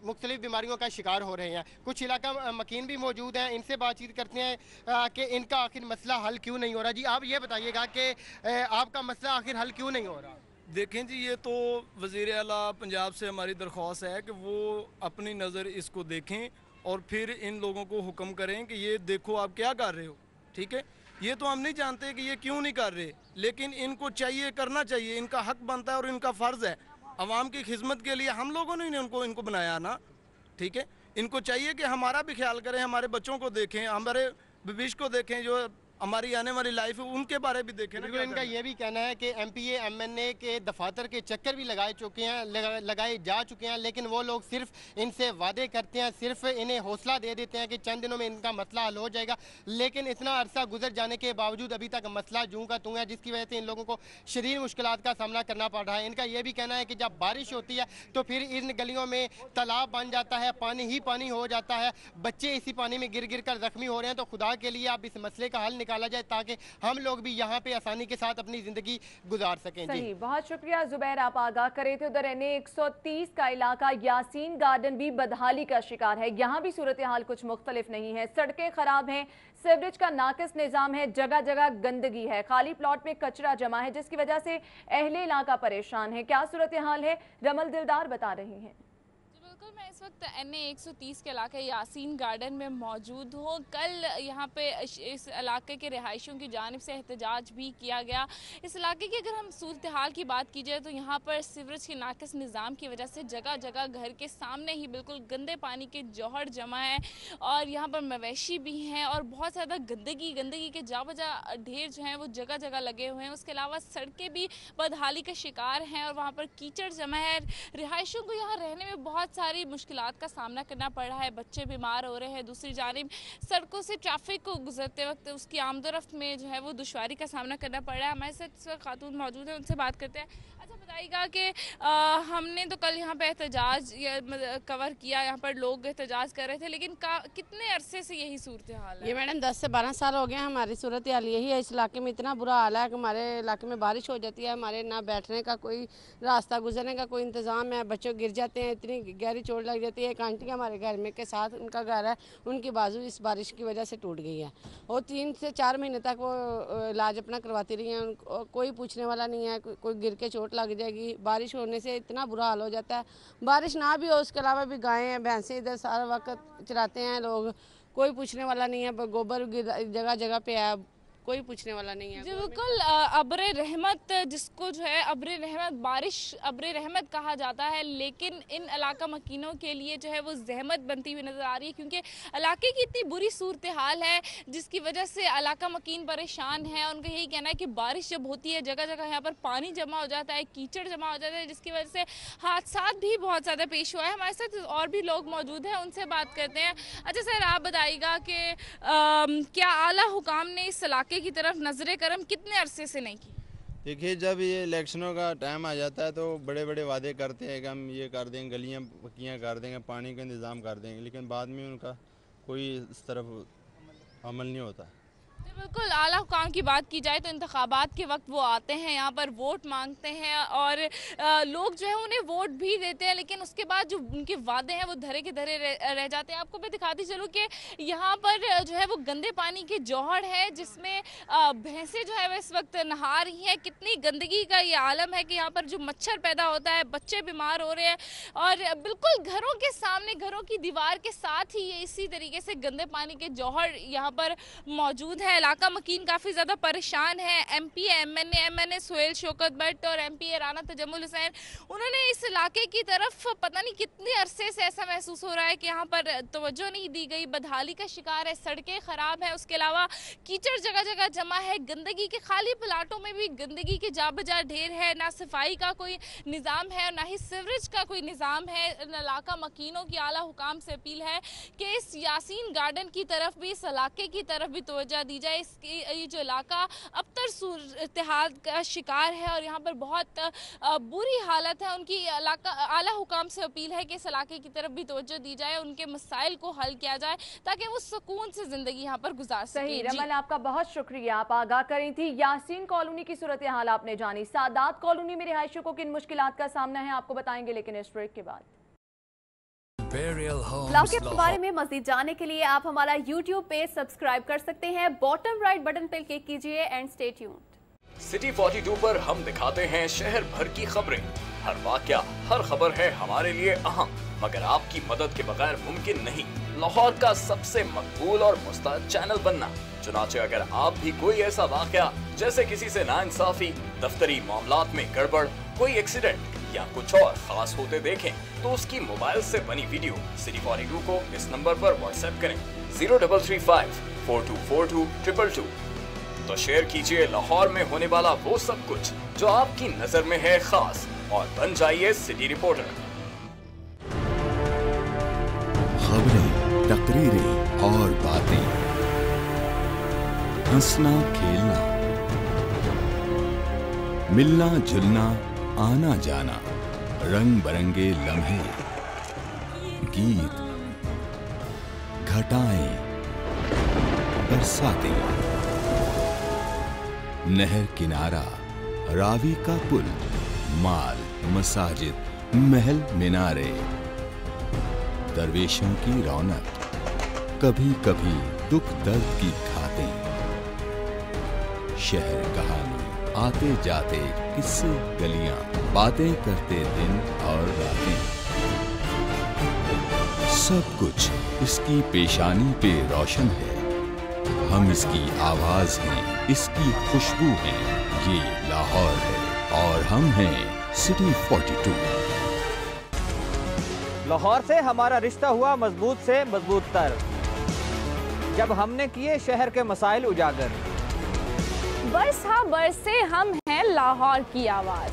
S11: मुख्तलिफ बीमारियों का शिकार हो रहे हैं। कुछ इलाका मकीन भी मौजूद हैं, इनसे बातचीत करते हैं कि इनका आखिर मसला हल क्यों नहीं हो रहा। जी, आप ये बताइएगा कि आपका मसला आखिर हल क्यों नहीं हो रहा?
S12: देखें जी, ये तो वज़ीर आला पंजाब से हमारी दरख्वास्त है कि वो अपनी नज़र इसको देखें और फिर इन लोगों को हुक्म करें कि ये देखो आप क्या कर रहे हो। ठीक है, ये तो हम नहीं जानते कि ये क्यों नहीं कर रहे, लेकिन इनको चाहिए, करना चाहिए, इनका हक बनता है और इनका फ़र्ज़ है। आवाम की खिदमत के लिए हम लोगों ने इनको बनाया ना। ठीक है, इनको चाहिए कि हमारा भी ख्याल करें, हमारे बच्चों को देखें, हमारे भविष्य को देखें, जो हमारी आने वाली लाइफ है उनके बारे भी देखें।
S11: बिल्कुल, इनका ये भी कहना है कि MPA MNA के दफातर के चक्कर भी लगाए जा चुके हैं, लेकिन वो लोग सिर्फ इनसे वादे करते हैं, सिर्फ इन्हें हौसला दे देते हैं कि चंद दिनों में इनका मसला हल हो जाएगा, लेकिन इतना अरसा गुजर जाने के बावजूद अभी तक मसला जूं का तूं है, जिसकी वजह से इन लोगों को शदीद मुश्किलात का सामना करना पड़ रहा है। इनका ये भी कहना है कि जब बारिश होती है तो फिर इन गलियों में तालाब बन जाता है, पानी ही पानी हो जाता है, बच्चे इसी पानी में गिर गिर कर जख्मी हो रहे हैं। तो खुदा के लिए आप इस मसले का हल निकाला जाए ताकि हम लोग भी यहाँ पे आसानी के साथ अपनी जिंदगी गुजार सकें।
S2: सही, बहुत शुक्रिया जुबैर, आप आगाह करे थे। उधर NA 130 का इलाका यासीन गार्डन भी बदहाली का शिकार है। यहाँ भी सूरत हाल कुछ मुख्तलिफ नहीं है। सड़कें खराब हैं, सीवरेज का नाकिस निज़ाम है, जगह जगह गंदगी है, खाली प्लॉट में कचरा जमा है, जिसकी वजह से अहले इलाका परेशान है। क्या सूरत हाल है, रमल दिलदार बता रही हैं।
S13: बिल्कुल, मैं इस वक्त NA 130 के इलाके यासीन गार्डन में मौजूद हूँ। कल यहाँ पे इस इलाके के रिहायशियों की जानिब से एहतजाज भी किया गया। इस इलाके की अगर हम सूरत हाल की बात की जाए तो यहाँ पर सीवरेज के नाकिस निज़ाम की वजह से जगह जगह घर के सामने ही बिल्कुल गंदे पानी के जौहर जमा है और यहाँ पर मवेशी भी हैं और बहुत ज़्यादा गंदगी के जावजा ढेर जो हैं वो जगह जगह लगे हुए हैं। उसके अलावा सड़कें भी बदहाली का शिकार हैं और वहाँ पर कीचड़ जमा है। रिहायशियों को यहाँ रहने में बहुत सारे सारी मुश्किलात का सामना करना पड़ रहा है, बच्चे बीमार हो रहे हैं, दूसरी जानिब सड़कों से ट्रैफिक को गुजरते वक्त उसकी आमदोरफ्त में जो है वो दुश्वारी का सामना करना पड़ रहा है। हमारे साथ इस वक्त खातून मौजूद है, उनसे बात करते हैं। अच्छा बताइएगा कि हमने तो कल यहाँ पे एहतजाज कवर किया, यहाँ पर लोग एहतजाज कर रहे थे, लेकिन कितने अरसे से यही सूरत हाल है?
S14: ये मैडम 10 से 12 साल हो गए हैं। हमारी सूरत हाल यही है। इस इलाके में इतना बुरा हाल है कि हमारे इलाके में बारिश हो जाती है, हमारे ना बैठने का कोई रास्ता, गुजरने का कोई इंतज़ाम है, बच्चों गिर जाते हैं, इतनी गहरी चोट लग जाती है। एक आंटी हमारे घर में के साथ उनका घर है, उनकी बाजू इस बारिश की वजह से टूट गई है और 3 से 4 महीने तक वो इलाज अपना करवाती रही हैं। कोई पूछने वाला नहीं है, कोई गिर के चोट लग जाएगी। बारिश होने से इतना बुरा हाल हो जाता है। बारिश ना भी हो उसके अलावा भी गायें हैं, भैंसें इधर सारा वक्त चराते हैं लोग, कोई पूछने वाला नहीं है। गोबर जगह जगह पे है, कोई पूछने वाला नहीं है।
S13: जी बिल्कुल, अब्र रहमत जिसको जो है अब्र रहमत, बारिश अब्र रहमत कहा जाता है, लेकिन इन इलाका मकीनों के लिए जो है वो जहमत बनती हुई नज़र आ रही है, क्योंकि इलाके की इतनी बुरी सूरत हाल है जिसकी वजह से इलाका मकीन परेशान है। उनका यही कहना है कि बारिश जब होती है जगह जगह यहाँ पर पानी जमा हो जाता है, कीचड़ जमा हो जाता है, जिसकी वजह से हादसा भी बहुत ज़्यादा पेश हुआ है। हमारे साथ और भी लोग मौजूद हैं, उनसे बात करते हैं। अच्छा सर, आप बताइएगा कि क्या आला हुकाम ने इस इलाके की तरफ नजरे करम कितने अरसे से नहीं की?
S15: देखिए, जब ये इलेक्शनों का टाइम आ जाता है तो बड़े बड़े वादे करते हैं कि हम ये कर देंगे, गलियां पक्कियां कर देंगे, पानी का इंतज़ाम कर देंगे, लेकिन बाद में उनका कोई इस तरफ अमल नहीं होता।
S13: बिल्कुल, आला हुकाम की बात की जाए तो इंतखाबात के वक्त वो आते हैं, यहाँ पर वोट मांगते हैं और लोग जो है उन्हें वोट भी देते हैं, लेकिन उसके बाद जो उनके वादे हैं वो धरे के धरे रह जाते हैं। आपको मैं दिखाती चलूँ कि यहाँ पर जो है वो गंदे पानी के जौहर है, जिसमें भैंसें जो है वो इस वक्त नहा रही हैं। कितनी गंदगी का ये आलम है कि यहाँ पर जो मच्छर पैदा होता है, बच्चे बीमार हो रहे हैं और बिल्कुल घरों के सामने, घरों की दीवार के साथ ही ये इसी तरीके से गंदे पानी के जौहर यहाँ पर मौजूद है। इलाका मकीन काफ़ी ज़्यादा परेशान है। एमपी एमएनए सुहेल शौकत भट्ट और एमपी राना तजम्मुल हुसैन, उन्होंने इस इलाके की तरफ पता नहीं कितने अरसे से ऐसा महसूस हो रहा है कि यहाँ पर तवज्जो नहीं दी गई, बदहाली का शिकार है, सड़कें ख़राब है, उसके अलावा कीचड़ जगह जगह जमा है, गंदगी के खाली प्लाटों में भी गंदगी के जा बजा ढेर है, ना सफाई का कोई निज़ाम है, ना ही सीवरेज का कोई निज़ाम है। इलाका मकीनों की आला हुकाम से अपील है कि इस यासीन गार्डन की तरफ भी, इस इलाके की तरफ भी तवज्जो दी जाए। ये जो इलाका अबतर सूरत-ए-हाल का शिकार है और यहाँ पर बहुत बुरी हालत है। उनकी आला हुकाम से अपील है कि इस इलाके की तरफ भी तवज्जो दी जाए, उनके मसाइल को हल किया जाए ताकि वो सुकून से जिंदगी यहाँ पर गुजार सकें।
S2: सही रमल, आपका बहुत शुक्रिया, आप आगाह करी थी। यासीन कॉलोनी की सूरत हाल आपने जानी। सादात कॉलोनी में रिहायशियों को किन मुश्किलात का सामना है आपको बताएंगे, लेकिन इस ब्रेक के बाद।
S16: इलाके के बारे में मज़ीद जानने के लिए आप हमारा YouTube पेज सब्सक्राइब कर सकते हैं। बॉटम राइट बटन पर क्लिक कीजिए एंड स्टे ट्यून्ड।
S1: सिटी 42 पर हम दिखाते हैं शहर भर की खबरें। हर वाकया, हर खबर है हमारे लिए अहम, मगर आपकी मदद के बगैर मुमकिन नहीं। लाहौर का सबसे मकबूल और मुस्तैद चैनल बनना। चुनाचे अगर आप भी कोई ऐसा वाकया जैसे किसी से नाइंसाफी, दफ्तरी मामलात में गड़बड़, कोई एक्सीडेंट या कुछ और खास होते देखें तो उसकी मोबाइल से बनी वीडियो सिटी 42 को इस नंबर पर व्हाट्सएप करें 0335 4242 222। तो शेयर कीजिए लाहौर में होने वाला वो सब कुछ जो आपकी नजर में है खास और बन जाइए सिटी रिपोर्टर।
S17: खबरें, तकरीरें और बातें, हंसना खेलना, मिलना जुलना, आना जाना, रंग बरंगे लम्हे, गीत, घटाएं, बरसातें, नहर किनारा, रावी का पुल, माल, मसाजिद, महल मिनारे, दरवेशों की रौनक, कभी कभी दुख दर्द की खातें, शहर कहानी, आते जाते किस्से गलियां, बातें करते दिन और रातें, सब कुछ इसकी पेशानी पे रोशन है। हम इसकी आवाज हैं, इसकी खुशबू हैं। ये लाहौर है और हम हैं सिटी 42।
S18: लाहौर से हमारा रिश्ता हुआ मजबूत से मजबूत तर, जब हमने किए शहर के मसाइल उजागर।
S13: बरसा बरसे हम हैं लाहौर की आवाज।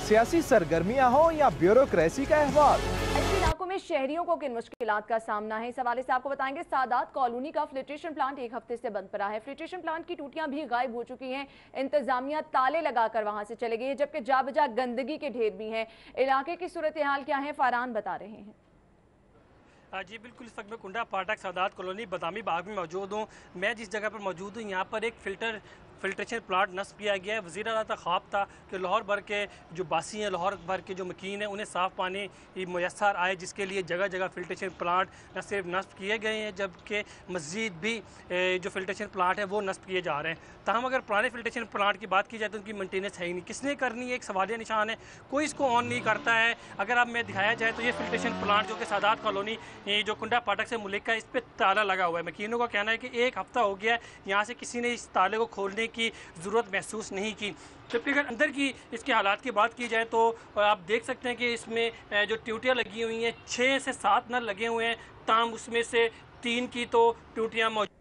S19: सियासी सरगर्मियां हो या ब्यूरोक्रेसी का अहवाल।
S2: ऐसे इलाकों में शहरियों को किन मुश्किलात का सामना है, इस हवाले से आपको बताएंगे। सादात कॉलोनी का फिल्ट्रेशन प्लांट एक हफ्ते से बंद पड़ा है। फिल्ट्रेशन प्लांट की टूटियां भी गायब हो चुकी हैं। इंतजामिया ताले लगाकर वहां से चले गई है, जबकि जा बजा गंदगी के ढेर भी हैं। इलाके की सूरत हाल क्या है, फारहान बता रहे हैं।
S20: जी बिल्कुल, इस वक्त मैं कुंडा पाठक सादात कॉलोनी बदामी बाग में मौजूद हूँ। मैं जिस जगह पर मौजूद हूँ यहाँ पर एक फिल्ट्रेशन प्लांट नस्ब किया गया है। वज़ीर आला का ख्वाब था कि लाहौर भर के जो बासी हैं, लाहौर भर के जो मकीन हैं, उन्हें साफ़ पानी मैसर आए, जिसके लिए जगह जगह फिल्ट्रेशन प्लांट न सिर्फ नस्ब किए गए हैं, जबकि मज़ीद भी जो फिल्ट्रेशन प्लांट है वो नस्ब किए जा रहे हैं। ताहम अगर पुराने फिल्ट्रेशन प्लांट की बात की जाए तो उनकी मेंटेनेंस है ही नहीं। किसने करनी है, एक सवालिया निशान है। कोई इसको ऑन नहीं करता है। अगर अब मैं दिखाया जाए तो ये फिल्ट्रेशन प्लांट जो कि सादात कॉलोनी जो कुंडा पाठक से मुल्क का, इस पर ताला लगा हुआ है। मकीनों का कहना है कि एक हफ्ता हो गया है, यहाँ से किसी ने इस ताले को खोलने की ज़रूरत महसूस नहीं की। जबकि अगर अंदर की इसके हालात की बात की जाए तो आप देख सकते हैं कि इसमें जो ट्यूटियाँ लगी हुई हैं, 6 से 7 नल लगे हुए हैं। ताम उसमें से 3 की तो ट्यूटियाँ मौजूद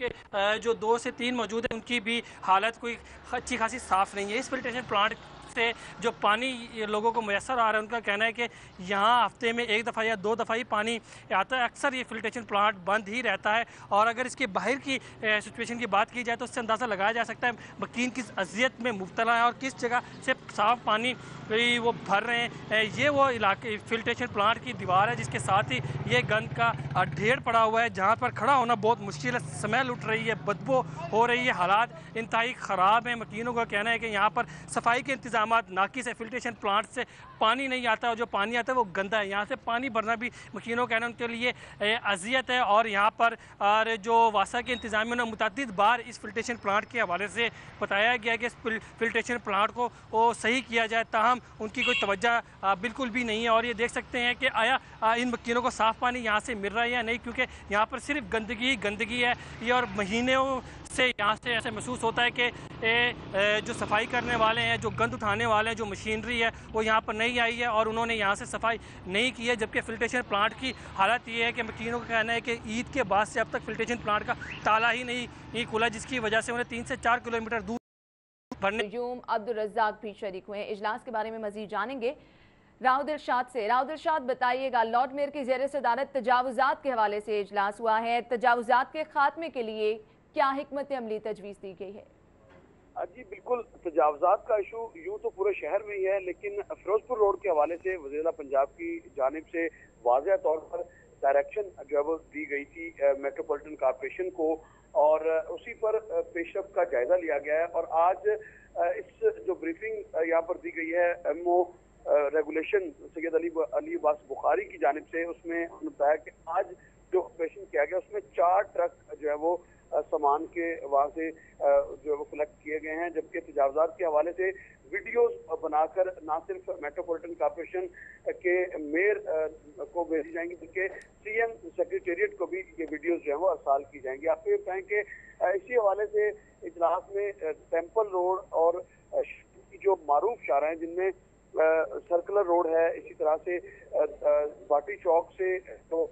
S20: के जो 2 से 3 मौजूद है, उनकी भी हालत कोई अच्छी खासी साफ़ नहीं है। इस फिल्ट्रेशन प्लांट से जो पानी लोगों को मैसर आ रहा है, उनका कहना है कि यहाँ हफ्ते में 1 दफ़ा या 2 दफ़ा ही पानी आता है। अक्सर ये फिल्ट्रेशन प्लांट बंद ही रहता है। और अगर इसके बाहर की सिचुएशन की बात की जाए तो उससे अंदाज़ा लगाया जा सकता है मकीन किस अजियत में मुब्तला है और किस जगह से साफ़ पानी वो भर रहे हैं। ये वो इलाके फिल्ट्रेशन प्लांट की दीवार है जिसके साथ ही ये गंद का ढेर पड़ा हुआ है, जहाँ पर खड़ा होना बहुत मुश्किल है। स्मेल उठ रही है, बदबू हो रही है, हालात इंतहाई ख़राब हैं। मकीनों का कहना है कि यहाँ पर सफाई के इंतजाम नाकिस है। फिल्ट्रेशन प्लांट से पानी नहीं आता और जो पानी आता है वो गंदा है। यहाँ से पानी भरना भी मकीनों का कहना है उनके लिए अजियत है। और यहाँ पर और जो वासा के इंतजामिया ने मुतअद्दिद बार इस फिल्ट्रेशन प्लांट के हवाले से बताया गया कि इस फिल्ट्रेशन प्लांट को सही किया जाए, ताहम उनकी कोई तवज्जो बिल्कुल भी नहीं है। और ये देख सकते हैं कि आया इन मकीनों को साफ़ पानी यहाँ से मिल रहा है या नहीं, क्योंकि यहाँ पर सिर्फ गंदगी है ये। और महीनों से यहाँ से ऐसे महसूस होता है कि जो सफाई करने वाले हैं, जो गंद उठाने वाले हैं, जो मशीनरी है वो यहाँ पर नहीं आई है और उन्होंने यहाँ से सफाई नहीं की है। जबकि फिल्ट्रेशन प्लांट की हालत ये है कि मकीनों का कहना है कि ईद के बाद से अब तक फिल्ट्रेशन प्लांट का ताला ही नहीं खुला, जिसकी वजह से उन्हें 3 से 4 किलोमीटर दूर
S2: अब्दुल रज़्ज़ाक भी शरीक हुए हैं। इजलास के बारे में मजीद जानेंगे राव दिलशाद से। राव दिलशाद बताइएगा, लॉर्ड मेयर की ज़ेर सदारत तजावुज़ात के हवाले से इजलास हुआ है। तजावुज़ात के खात्मे के लिए क्या हिकमत अमली तजवीज़ दी गई है?
S7: जी बिल्कुल, तजावुज़ात का इशू यूँ तो पूरे शहर में ही है, लेकिन फिरोजपुर रोड के हवाले से वज़ीर पंजाब की जानिब से वाज़ेह तौर पर डायरेक्शन जो है वो दी गई थी मेट्रोपॉलिटन कॉर्पोरेशन को, और उसी पर पेशरफ का जायजा लिया गया है। और आज इस जो ब्रीफिंग यहाँ पर दी गई है MO रेगुलेशन सैयद अली अब्बास बुखारी की जानिब से, उसमें उन्होंने बताया कि आज जो ऑपरेशन किया गया उसमें 4 ट्रक जो है वो सामान के वहाँ से जो है वो कलेक्ट किए गए हैं। जबकि तजावुज़ात के हवाले से वीडियोस बनाकर न सिर्फ मेट्रोपॉलिटन कॉर्पोरेशन के मेयर को भेजी जाएंगी, बल्कि CM सेक्रेटेरिएट को भी ये वीडियोस जो है वो अरसाल की जाएंगी। आपको ये बताएं कि इसी हवाले से इजलास में टेम्पल रोड और जो मारूफ शारा हैं जिनमें सर्कुलर रोड है, इसी तरह से बाटी चौक से तो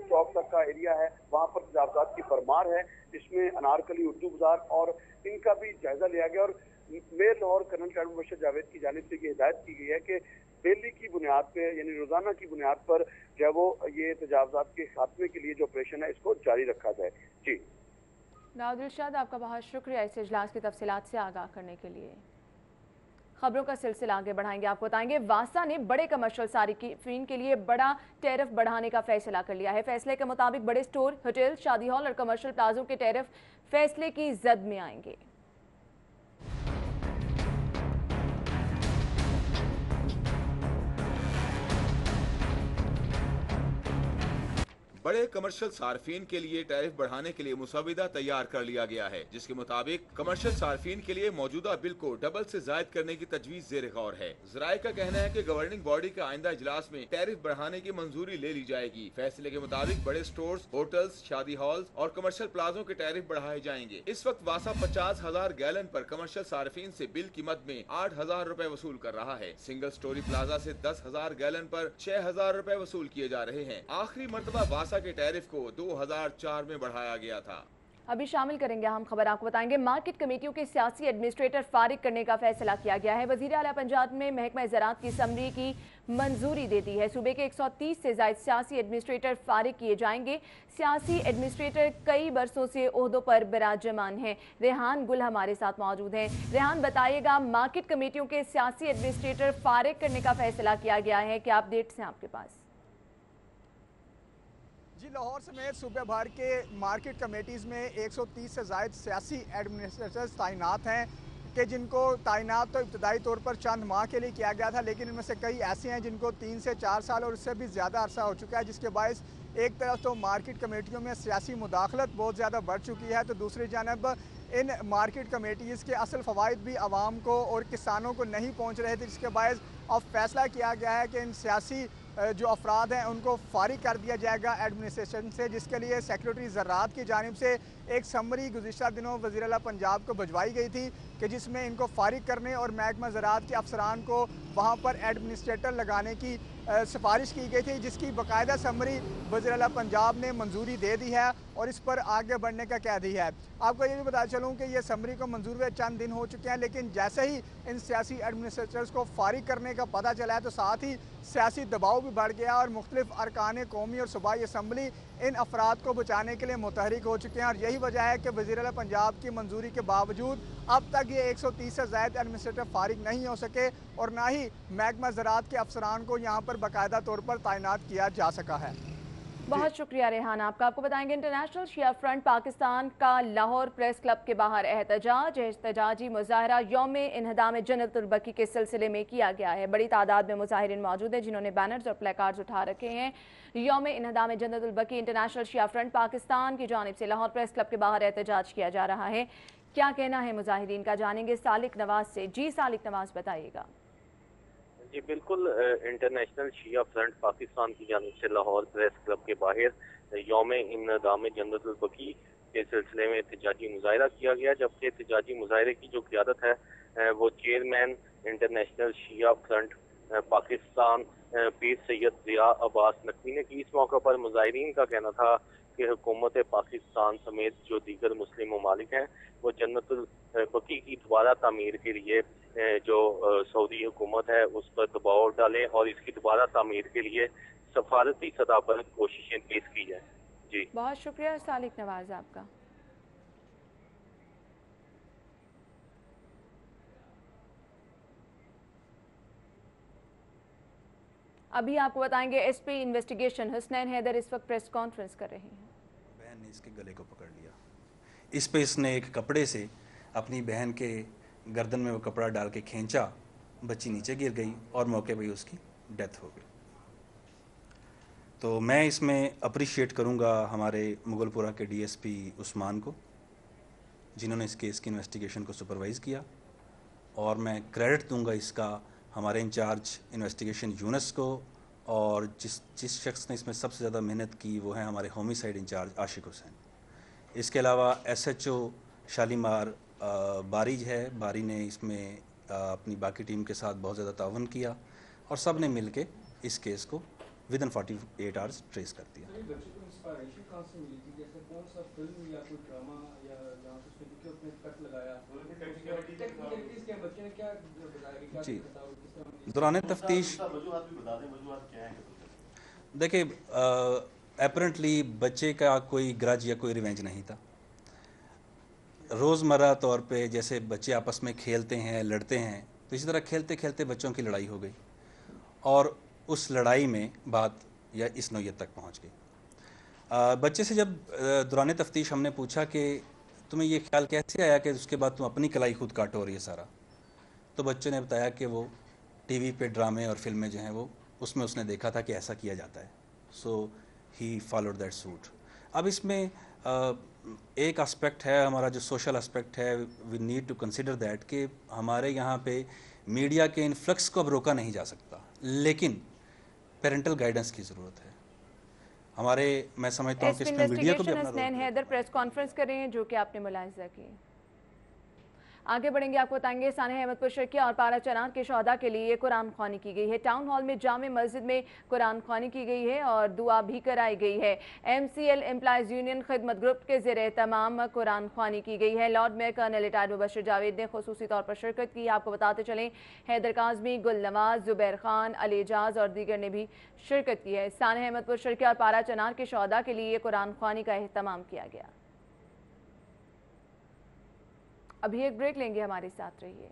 S7: चौक तक का एरिया है, वहाँ पर तजावुज़ात की भरमार है, जिसमें अनारकली, उर्दू बाजार और इनका भी जायजा लिया गया। और मेयर लाहौर कर्नल कैडर मुबशर जावेद की जानिब से ये हिदायत की गई है कि डेली की बुनियाद पे यानी रोजाना की बुनियाद पर जो है वो ये तजावुज़ात के खात्मे के लिए जो ऑपरेशन है इसको जारी रखा जाए। जी
S2: राव दिलशाद, आपका बहुत शुक्रिया इस इजलास की तफसीलात से आगाह करने के लिए। खबरों का सिलसिला आगे बढ़ाएंगे। आपको बताएंगे वासा ने बड़े कमर्शियल सारिफीन के लिए बड़ा टैरिफ बढ़ाने का फैसला कर लिया है। फैसले के मुताबिक बड़े स्टोर, होटल, शादी हॉल और कमर्शियल प्लाजों के टैरिफ फैसले की जद में आएंगे।
S9: बड़े कमर्शियल सार्फिन के लिए टैरिफ बढ़ाने के लिए मुसविदा तैयार कर लिया गया है, जिसके मुताबिक कमर्शियल सार्फिन के लिए मौजूदा बिल को डबल से जायद करने की तजवीज ज़ेर गौर है। ज़राए का कहना है कि गवर्निंग बॉडी के आइंदा इजलास में टैरिफ बढ़ाने की मंजूरी ले ली जाएगी। फैसले के मुताबिक बड़े स्टोर्स, होटल्स, शादी हॉल्स और कमर्शियल प्लाजों के टैरिफ बढ़ाए जाएंगे। इस वक्त वासा 50,000 गैलन पर कमर्शियल सार्फिन से बिल की मद में 8,000 रुपए वसूल कर रहा है। सिंगल स्टोरी प्लाजा से 10,000 गैलन पर 6,000 रुपए वसूल किए जा रहे हैं। आखिरी मरतबा वासा के टैरिफ को 2004 में बढ़ाया गया था।
S2: अभी शामिल करेंगे हम खबर, आपको बताएंगे मार्केट कमेटियों के सियासी एडमिनिस्ट्रेटर फारिग करने का फैसला किया गया है। वजीर आला पंजाब में महकमा ज़राअत की समरी की मंजूरी दे दी है। सूबे के 130 से ज़ायद सियासी एडमिनिस्ट्रेटर फारिग किए जाएंगे। सियासी एडमिनिस्ट्रेटर कई बरसों से ओहदों पर बिराजमान हैं। रेहान गुल हमारे साथ मौजूद हैं। रेहान, बताइएगा मार्केट कमेटियों के सियासी एडमिनिस्ट्रेटर फारिग करने का फैसला किया गया है, क्या अपडेट्स हैं आपके पास?
S21: जी, लाहौर समेत सूबे भर के मार्केट कमेटीज़ में 130 से ज़ायद सियासी एडमिनिस्ट्रेटर्स तैनात हैं कि जिनको तैनात तो इब्तदाई तौर पर चंद माह के लिए किया गया था, लेकिन इनमें से कई ऐसे हैं जिनको 3 से 4 साल और उससे भी ज़्यादा अरसा हो चुका है, जिसके बायस एक तरफ तो मार्केट कमेटियों में सियासी मुदाखलत बहुत ज़्यादा बढ़ चुकी है, तो दूसरी जानब इन मार्केट कमेटीज़ के असल फ़वाइद भी आवाम को और किसानों को नहीं पहुँच रहे थे, जिसके बायस अब फैसला किया गया है कि इन सियासी जो अफराद हैं उनको फारिग कर दिया जाएगा एडमिनिस्ट्रेशन से, जिसके लिए सेक्रेटरी ज़राअत की जानिब से एक समरी गुज़िश्ता दिनों वज़ीर आला पंजाब को भिजवाई गई थी कि जिसमें इनको फारिग करने और महकमा ज़राअत के अफसरान को वहाँ पर एडमिनिस्ट्रेटर लगाने की सिफारिश की गई थी, जिसकी बाकायदा समरी वज़ीर आला पंजाब ने मंजूरी दे दी है और इस पर आगे बढ़ने का कह दी है। आपको ये भी बता चलूँ कि ये समरी को मंजूर हुए चंद दिन हो चुके हैं, लेकिन जैसे ही इन सियासी एडमिनिस्ट्रेटर्स को फारिग करने का पता चला है तो साथ ही सियासी दबाव भी बढ़ गया और मुख्तलिफ अरकान कौमी और सूबाई असम्बली इन अफराद को बचाने के लिए मुतहरिक हो चुके हैं और यही वजह है कि वज़ीर आला पंजाब की मंजूरी के बावजूद अब तक ये 130 से ज़ायद एडमिनिस्ट्रेटर फारिग नहीं हो सके और ना ही महकमा ज़राअत के अफसरान को यहाँ पर बाकायदा तौर पर तैनात किया जा सका है।
S2: बहुत शुक्रिया रेहान आपका। आपको बताएंगे इंटरनेशनल शिया फ्रंट पाकिस्तान का लाहौर प्रेस क्लब के बाहर एहतजाजी मुजाहरा यौम इन्हदाम जन्नतुल बकी के सिलसिले में किया गया है। बड़ी तादाद में मुजाहिरीन मौजूद हैं जिन्होंने बैनर्स और प्लेकार्ड्स उठा रखे हैं। यौम इन्हदाम जन्नतुल बकी इंटरनेशनल शिया फ्रंट पाकिस्तान की जानिब से लाहौर प्रेस क्लब के बाहर एहतजाज किया जा रहा है। क्या कहना है मुजाहिरीन का, जानेंगे सालिक नवाज से। जी सालिक नवाज, बताइएगा।
S22: जी बिल्कुल, इंटरनेशनल शिया फ्रंट पाकिस्तान की जानिब से लाहौर प्रेस क्लब के बाहर यौम इन्हदाम जन्नतुल बकी के सिलसिले में एहतजाजी मुजाहरा किया गया, जबकि एहतजाजी मुजाहरे की जो क़ियादत है वो चेयरमैन इंटरनेशनल शिया फ्रंट पाकिस्तान पीर सैयद ज़िया अब्बास नकवी ने की। इस मौके पर मुजाहिरीन का कहना था कि हुकूमत पाकिस्तान समेत जो दीगर मुस्लिम ममालिक हैं वो जन्नतुल बकी की दोबारा तामीर के लिए जो सऊदी हुकूमत है उस पर दबाव डालें और इसकी दोबारा तामीर के लिए सफारती सतह पर कोशिशें तेज की जाए। जी
S2: बहुत शुक्रिया सालिक नवाज आपका। अभी आपको बताएंगे एसपी इन्वेस्टिगेशन हुसनैन हैदर इस वक्त प्रेस कॉन्फ्रेंस कर रहे हैं।
S23: बहन ने इसके गले को पकड़ लिया, इस पे इसने एक कपड़े से अपनी बहन के गर्दन में वो कपड़ा डाल के खींचा, बच्ची नीचे गिर गई और मौके पर ही उसकी डेथ हो गई। तो मैं इसमें अप्रिशिएट करूंगा हमारे मुगलपुरा के डीएसपी उस्मान को जिन्होंने इस केस की इन्वेस्टिगेशन को सुपरवाइज़ किया, और मैं क्रेडिट दूंगा इसका हमारे इंचार्ज इन्वेस्टिगेशन यूनस को, और जिस शख्स ने इसमें सबसे ज़्यादा मेहनत की वो है हमारे होमिसाइड इंचार्ज आशिक हुसैन। इसके अलावा SHO शालीमार बारिज है, बारी ने इसमें अपनी बाकी टीम के साथ बहुत ज़्यादा ताउन किया और सब ने मिल के इस केस को विदिन 48 आवर्स ट्रेस कर दिया। जी दौरान तफ्तीश देखिए, एपरेंटली बच्चे का कोई ग्रज या कोई रिवेंज नहीं था। रोज़मर्रा तौर पे जैसे बच्चे आपस में खेलते हैं लड़ते हैं, तो इसी तरह खेलते खेलते बच्चों की लड़ाई हो गई और उस लड़ाई में बात या इस नौयत तक पहुंच गई। बच्चे से जब दौरान तफ्तीश हमने पूछा कि तुम्हें ये ख्याल कैसे आया कि उसके बाद तुम अपनी कलाई खुद काटो और ये सारा, तो बच्चे ने बताया कि वो टीवी पे ड्रामे और फिल्में जो हैं वो उसमें उसने देखा था कि ऐसा किया जाता है, so he followed that suit. अब इसमें एक एस्पेक्ट है हमारा जो सोशल एस्पेक्ट है, we need to consider that कि हमारे यहाँ पे मीडिया के इन्फ्लक्स को अब रोका नहीं जा सकता, लेकिन पेरेंटल गाइडेंस की ज़रूरत है हमारे। मैं समझता हूँ कि इसमें मीडिया को भी अपना रोल
S2: हैदर प्रेस कॉन्फ्रेंस कर रहे हैं जो कि आपने मुलाहिजा की। आगे बढ़ेंगे, आपको बताएंगे सानह अहमदपुर शर्किया और पारा चनार के शहदा के लिए कुरान ख्वानी की गई है। टाउन हॉल में जामे मस्जिद में कुरान ख्वानी की गई है और दुआ भी कराई गई है। MCL एम्प्लॉयज यूनियन खिदमत ग्रुप के ज़रिए तमाम कुरान ख्वानी की गई है। Lord mayor colonel retired Mubashar Javed ने खुसूसी तौर पर शिरकत की। आपको बताते चलें हैदर काज़मी, गुल नवाज, जुबैर खान, अली एजाज और दीगर ने भी शिरकत की है। सानह अहमदपुर शर्किया और पारा चनार के शहदा के लिए कुरान ख्वानी का एहतमाम किया गया। अभी एक ब्रेक लेंगे, हमारे साथ रहिए।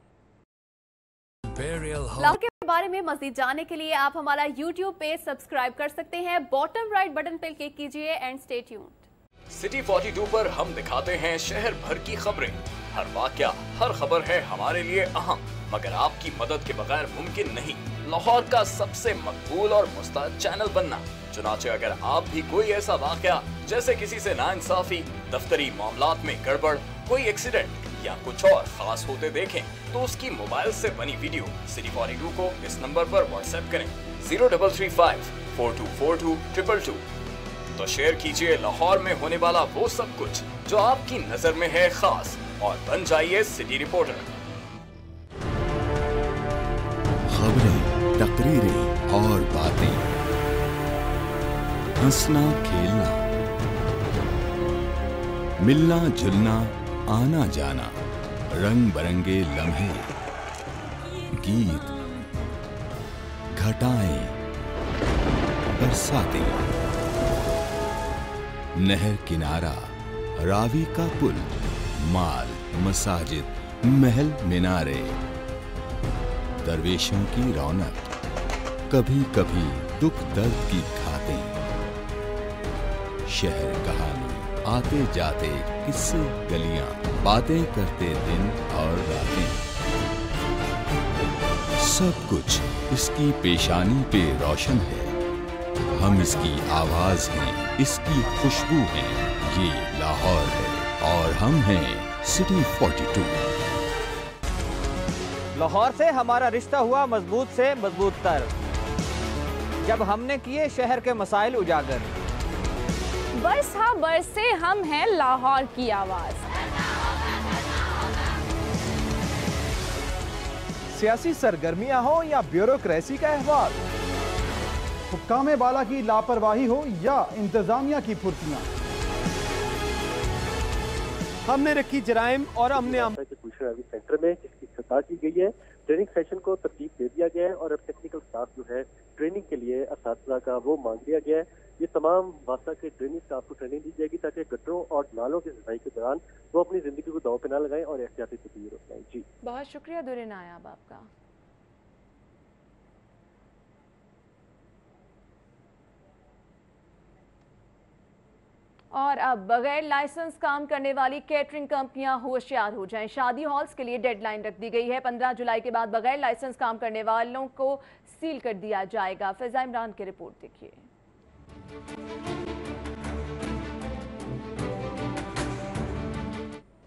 S16: लाहौर के बारे में मज़ीद जानने के लिए आप हमारा YouTube पेज सब्सक्राइब कर सकते हैं। बॉटम राइट बटन पर क्लिक कीजिए एंड स्टे ट्यून्ड।
S1: सिटी 42 पर हम दिखाते हैं शहर भर की खबरें। हर वाकया, हर खबर है हमारे लिए अहम, मगर आपकी मदद के बगैर मुमकिन नहीं लाहौर का सबसे मकबूल और मुस्तैद चैनल बनना। चुनाचे अगर आप भी कोई ऐसा वाकया जैसे किसी से नाइंसाफी, दफ्तरी मामलात में गड़बड़, कोई एक्सीडेंट या कुछ और खास होते देखें तो उसकी मोबाइल से बनी वीडियो सिटी 42 को इस नंबर पर व्हाट्सएप करें 0335 4242 222। तो शेयर कीजिए लाहौर में होने वाला वो सब कुछ जो आपकी नजर में है खास और बन जाइए सिटी रिपोर्टर।
S17: खबरें, तकरीरें और बातें, हंसना खेलना, मिलना जुलना, आना जाना, रंग बरंगे लम्हे, गीत, घटाएं, बरसातें, नहर किनारा, रावी का पुल, माल, मसाजिद, महल मिनारे, दरवेशों की रौनक, कभी कभी दुख दर्द की घातें, शहर कहानी, आते जाते किस्से गलियां, बातें करते दिन और रातें, सब कुछ इसकी पेशानी पे रोशन है। हम इसकी आवाज हैं, इसकी खुशबू हैं। ये लाहौर है और हम हैं सिटी 42।
S18: लाहौर से हमारा रिश्ता हुआ मजबूत से मजबूत तर, जब हमने किए शहर के मसाइल उजागर।
S13: बरसा बरसे हम हैं लाहौर की आवाज।
S19: सियासी सरगर्मियां हो या ब्यूरोक्रेसी का अहवाल, हुक्काम बाला की लापरवाही हो या इंतजामिया की फुर्तियां, हमने रखी जराइम और हमने
S7: गुलशन रावी सेंटर में जिसकी इफ्तिताह की गई है। ट्रेनिंग सेशन को तरतीब दे दिया गया है और अब टेक्निकल स्टाफ जो है ट्रेनिंग के लिए असातिज़ा का वो मांग लिया गया है। ये तमाम वास्ता के ट्रेनिंग स्टाफ को ट्रेनिंग दी जाएगी ताकि गटरों और नालों की सफाई के दौरान वो अपनी जिंदगी को दांव पे ना लगाएं और एहतियाती तदबीर अपनाएं। जी
S2: बहुत शुक्रिया दुरे नायाब आपका। और अब बगैर लाइसेंस काम करने वाली कैटरिंग कंपनियां होशियार हो जाएं। शादी हॉल्स के लिए डेडलाइन रख दी गई है। 15 जुलाई के बाद बगैर लाइसेंस काम करने वालों को सील कर दिया जाएगा। फिजा इमरान की रिपोर्ट देखिए।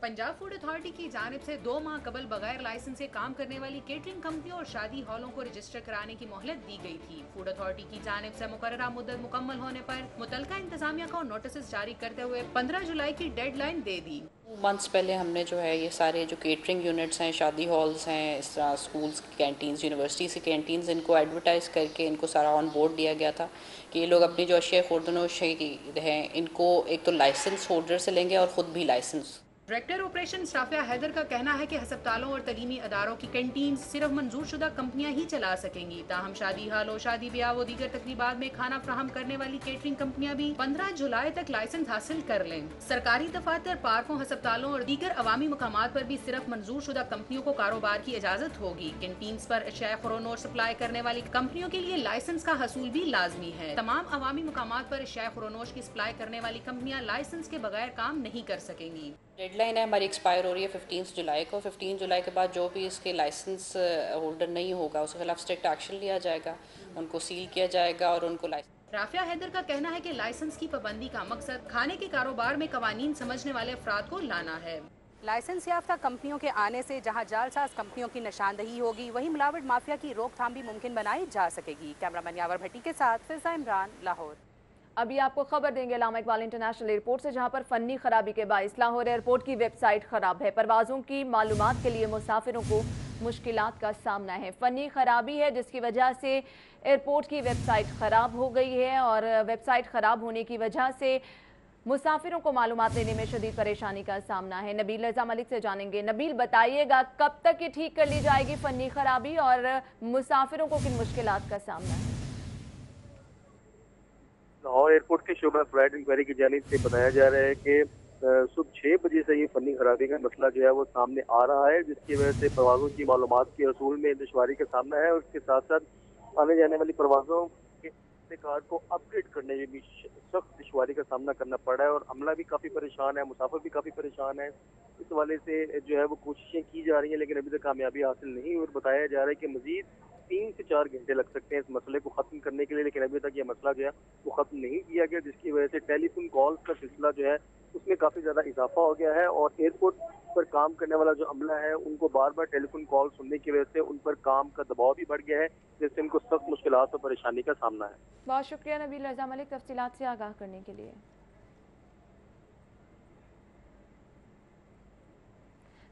S3: पंजाब फूड अथॉरिटी की जानिब से 2 माह कबल बगैर लाइसेंस से काम करने वाली केटरिंग कंपनियों और शादी हॉलों को रजिस्टर कराने की मोहलत दी गई थी। फूड अथॉरिटी की जानिब से मुकर्ररा मुद्दत मुकम्मल होने पर मुतलका इंतजामिया को नोटिस जारी करते हुए 15 जुलाई की डेडलाइन दे दी।
S4: मंथ्स पहले हमने जो है ये सारे जो केटरिंग यूनिट्स हैं, शादी हॉल्स हैं, इस तरह स्कूल्स की कैंटीन्स, यूनिवर्सिटी से कैंटीन्स, इनको एडवर्टाइज़ करके इनको सारा ऑन बोर्ड दिया गया था कि ये लोग अपनी जो अशिया खुर्दनोश हैं इनको एक तो लाइसेंस होल्डर से लेंगे और ख़ुद भी licence.
S3: Director operation Safia Haider का कहना है कि अस्पतालों और तलीमी अदारों की कैंटीन सिर्फ मंजूर शुदा कंपनियां ही चला सकेंगी। ताहम शादी हालों, शादी ब्याह व दीगर तकरीबात में खाना फ्राहम करने वाली केटरिंग कंपनियां भी 15 जुलाई तक लाइसेंस हासिल कर लें। सरकारी दफातर, पार्कों, अस्पतालों और दीगर अवामी मकामात पर भी सिर्फ मंजूर शुदा कंपनियों को कारोबार की इजाजत होगी। कैंटीन पर अशिया खुरोनोश सप्लाई करने वाली कंपनियों के लिए लाइसेंस का हसूल भी लाजमी है। तमाम अवामी मकामात पर अशिया खुरोनोश की सप्लाई करने वाली कंपनियां लाइसेंस के बगैर काम नहीं कर सकेंगी।
S4: डेडलाइन है हमारी एक्सपायर हो रही है 15 जुलाई को। 15 जुलाई के बाद जो भी इसके लाइसेंस होल्डर नहीं होगा उसके खिलाफ स्ट्रिक्ट एक्शन लिया जाएगा, उनको सील किया जाएगा और उनको लाइसेंस।
S3: राफिया हैदर का कहना है कि लाइसेंस की पाबंदी का मकसद खाने के कारोबार में कवानीन समझने वाले अफराद को लाना है।
S5: लाइसेंस याफ्ता कंपनियों के आने से जहां जालसाज कंपनियों की निशानदही होगी, वहीं मिलावट माफिया की रोकथाम भी मुमकिन बनाई जा सकेगी। कैमरामैन यावर भट्टी के साथ फिजा इमरान, लाहौर।
S2: अभी आपको खबर देंगे अल्लामा इकबाल इंटरनेशनल एयरपोर्ट से, जहां पर फनी खराबी के बाइस लाहौर एयरपोर्ट की वेबसाइट खराब है। परवाजों की मालूमात के लिए मुसाफिरों को मुश्किलात का सामना है। फनी खराबी है जिसकी वजह से एयरपोर्ट की वेबसाइट खराब हो गई है और वेबसाइट खराब होने की वजह से मुसाफिरों को मालूमात लेने में शदीद परेशानी का सामना है। नबील रजा मलिक से जानेंगे। नबील, बताइएगा कब तक ये ठीक कर ली जाएगी फनी खराबी और मुसाफिरों को किन मुश्किलात का सामना है?
S7: लाहौर एयरपोर्ट के शोबा फ्लाइट इंक्वायरी की जानिब से बताया जा रहा है कि सुबह 6 बजे से ये फनी खराबी का मसला जो है वो सामने आ रहा है, जिसकी वजह से परवाज़ों की मालूमात के असूल में दुश्वारी का सामना है और उसके साथ साथ आने जाने वाली परवाज़ों के कार को अपग्रेड करने में भी सख्त दुश्वारी का सामना करना पड़ रहा है और अमला भी काफ़ी परेशान है, मुसाफिर भी काफ़ी परेशान है। इस हवाले से जो है वो कोशिशें की जा रही हैं लेकिन अभी तक कामयाबी हासिल नहीं, और बताया जा रहा है कि मजीद 3 से 4 घंटे लग सकते हैं इस मसले को ख़त्म करने के लिए, लेकिन अभी तक ये मसला जो है वो ख़त्म नहीं किया गया, जिसकी वजह से टेलीफोन कॉल्स का सिलसिला जो है उसमें काफ़ी ज़्यादा इजाफा हो गया है और एयरपोर्ट पर काम करने वाला जो अमला है उनको बार बार टेलीफोन कॉल सुनने की वजह से उन पर काम का दबाव भी बढ़ गया है, जिससे उनको सख्त मुश्किलात और परेशानी का सामना है।
S2: बहुत शुक्रिया नबील रजा मलिक तफसीलात से आगाह करने के लिए।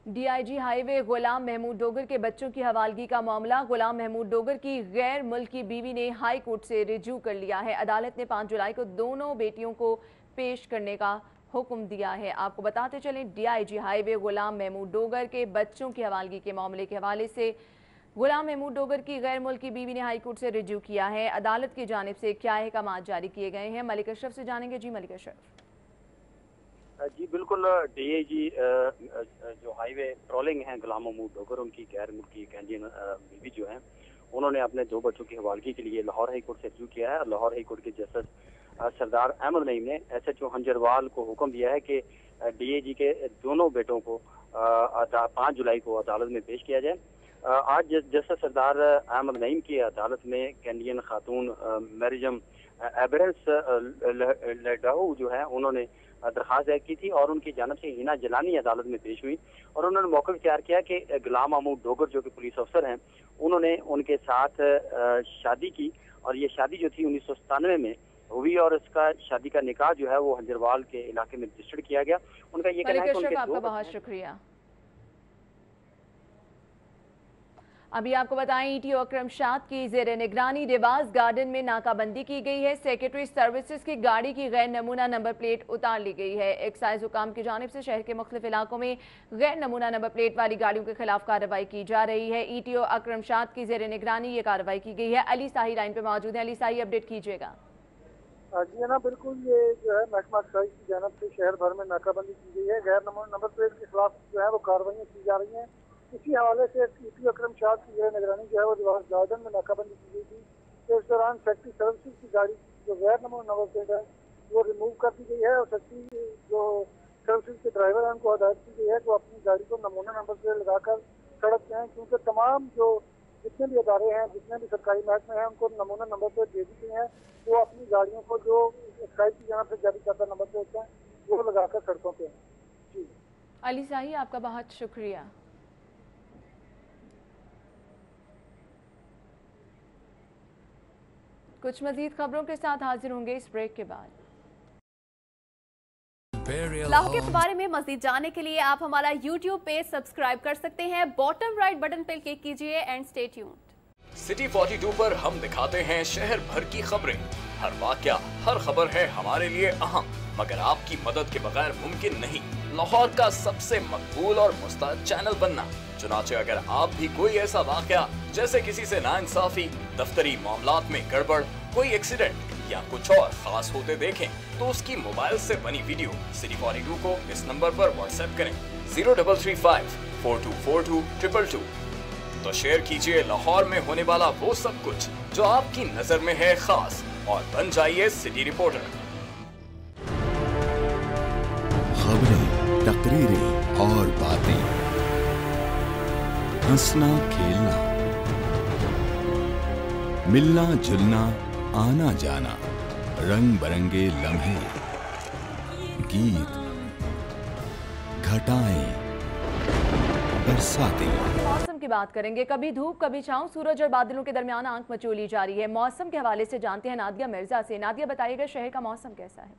S2: डीआईजी हाईवे गुलाम महमूद डोगर के बच्चों की हवालगी का मामला। गुलाम महमूद डोगर की गैर मुल्की बीवी ने हाई कोर्ट से रिजू कर लिया है। अदालत ने 5 जुलाई को दोनों बेटियों को पेश करने का हुक्म दिया है। आपको बताते चलें, डीआईजी हाईवे गुलाम महमूद डोगर के बच्चों की हवालगी के मामले के हवाले से गुलाम महमूद डोगर की गैर मुल्की बीवी ने हाई कोर्ट से रिजू किया है। अदालत की जानिब से क्या अहकाम जारी किए गए हैं, मलिक अशरफ से जानेंगे। जी मलिक अशरफ।
S6: जी बिल्कुल, डीआईजी जो हाईवे पेट्रोलिंग हैं गुलाम महमूद डोगर, उनकी गैर मुल्की कैंडियन बीवी जो है उन्होंने अपने 2 बच्चों की हवालगी के लिए लाहौर हाई कोर्ट से रिजू किया है। लाहौर हाई कोर्ट के जस्टिस सरदार अहमद नईम ने SHO हंजरवाल को हुक्म दिया है कि डीआईजी के दोनों बेटों को 5 जुलाई को अदालत में पेश किया जाए। आज जस्टिस सरदार अहमद नईम की अदालत में कैंडियन खातून मैरिजम एबरेंस लडाहू जो है उन्होंने दरख्वास्त दायर की थी और उनकी जानब से हिना जलानी अदालत में पेश हुई और उन्होंने मौका इख्तियार किया कि गुलाम महमूद डोगर जो कि पुलिस अफसर हैं उन्होंने उनके साथ शादी की और ये शादी जो थी 1997 में हुई और इसका शादी का निकाह जो है वो हंजरवाल के इलाके में रजिस्टर्ड किया गया। उनका ये कहना है कि उनके
S2: आपका बहुत शुक्रिया। अभी आपको बताएं, ईटीओ अकरम शाद की जेर निगरानी रिवाज गार्डन में नाकाबंदी की गई है। सेक्रेटरी सर्विसेज की गाड़ी की गैर नमूना नंबर प्लेट उतार ली गई है। एक्साइज हुकाम की जानिब से शहर के मुख्तलिफ इलाकों में गैर नमूना नंबर प्लेट वाली गाड़ियों के खिलाफ कार्रवाई की जा रही है। ईटीओ अकरम शाद की जेर निगरानी ये कार्रवाई की गई है। अली साही लाइन पे मौजूद है। अली साही, अपडेट कीजिएगा।
S8: जी है ना, बिल्कुल, ये जो है महकमा एक्साइज की जानिब से शहर भर में नाकाबंदी की गई है। गैर नमूना नंबर प्लेट के खिलाफ जो है वो कार्रवाइयाँ की जा रही हैं। इसी हवाले से ईटीओ अकरम शाद की जो निगरानी जो है वो रिवाज गार्डन में नाकाबंदी की गई थी। इस दौरान फैक्ट्री सर्विसेज की गाड़ी जो गैर नमूना नंबर प्लेट है वो रिमूव कर दी गई है और फैक्ट्री जो सर्विसेज के ड्राइवर हैं उनको हदायत की गई है कि वो अपनी गाड़ी को नमूना नंबर प्लेट लगाकर सड़क पे हैं, क्योंकि तमाम जो जितने भी अदारे हैं, जितने भी सरकारी महकमे हैं, उनको नमूना नंबर प्लेट दे दी गई हैं। वो अपनी गाड़ियों को जो एक्साइज की जानिब से जारी करता नंबर प्लेट हैं वो लगाकर सड़कों पे हैं। जी
S2: अली साही, आपका बहुत शुक्रिया। कुछ मजीद खबरों के साथ हाजिर होंगे इस ब्रेक के बाद।
S16: लाहौर के बारे में मजीद जानने के लिए आप हमारा YouTube पेज सब्सक्राइब कर सकते हैं। बॉटम राइट बटन पर क्लिक कीजिए एंड स्टे ट्यून्ड।
S1: सिटी 42 पर हम दिखाते हैं शहर भर की खबरें। हर वाकया, हर खबर है हमारे लिए अहम, मगर आपकी मदद के बगैर मुमकिन नहीं लाहौर का सबसे मकबूल और मुस्तैद चैनल बनना। चुनाचे अगर आप भी कोई ऐसा वाकया जैसे किसी से नाइंसाफी, दफ्तरी मामलात में गड़बड़, कोई एक्सीडेंट या कुछ और खास होते देखें तो उसकी मोबाइल से बनी वीडियो सिटी 42 को इस नंबर पर व्हाट्सएप करें 0335 4242 222। तो शेयर कीजिए लाहौर में होने वाला वो सब कुछ जो आपकी नजर में है खास और बन जाइए सिटी रिपोर्टर।
S17: खबरें, तकरीरें और बातें, हंसना खेलना, मिलना जुलना, आना जाना, रंग बरंगे लम्हे, गीत, घटाएं, बरसातें।
S2: मौसम की बात करेंगे। कभी धूप कभी छांव, सूरज और बादलों के दरमियान आंख मचोली जा रही है। मौसम के हवाले से जानते हैं नादिया मिर्जा से। नादिया, बताइएगा शहर का मौसम कैसा है?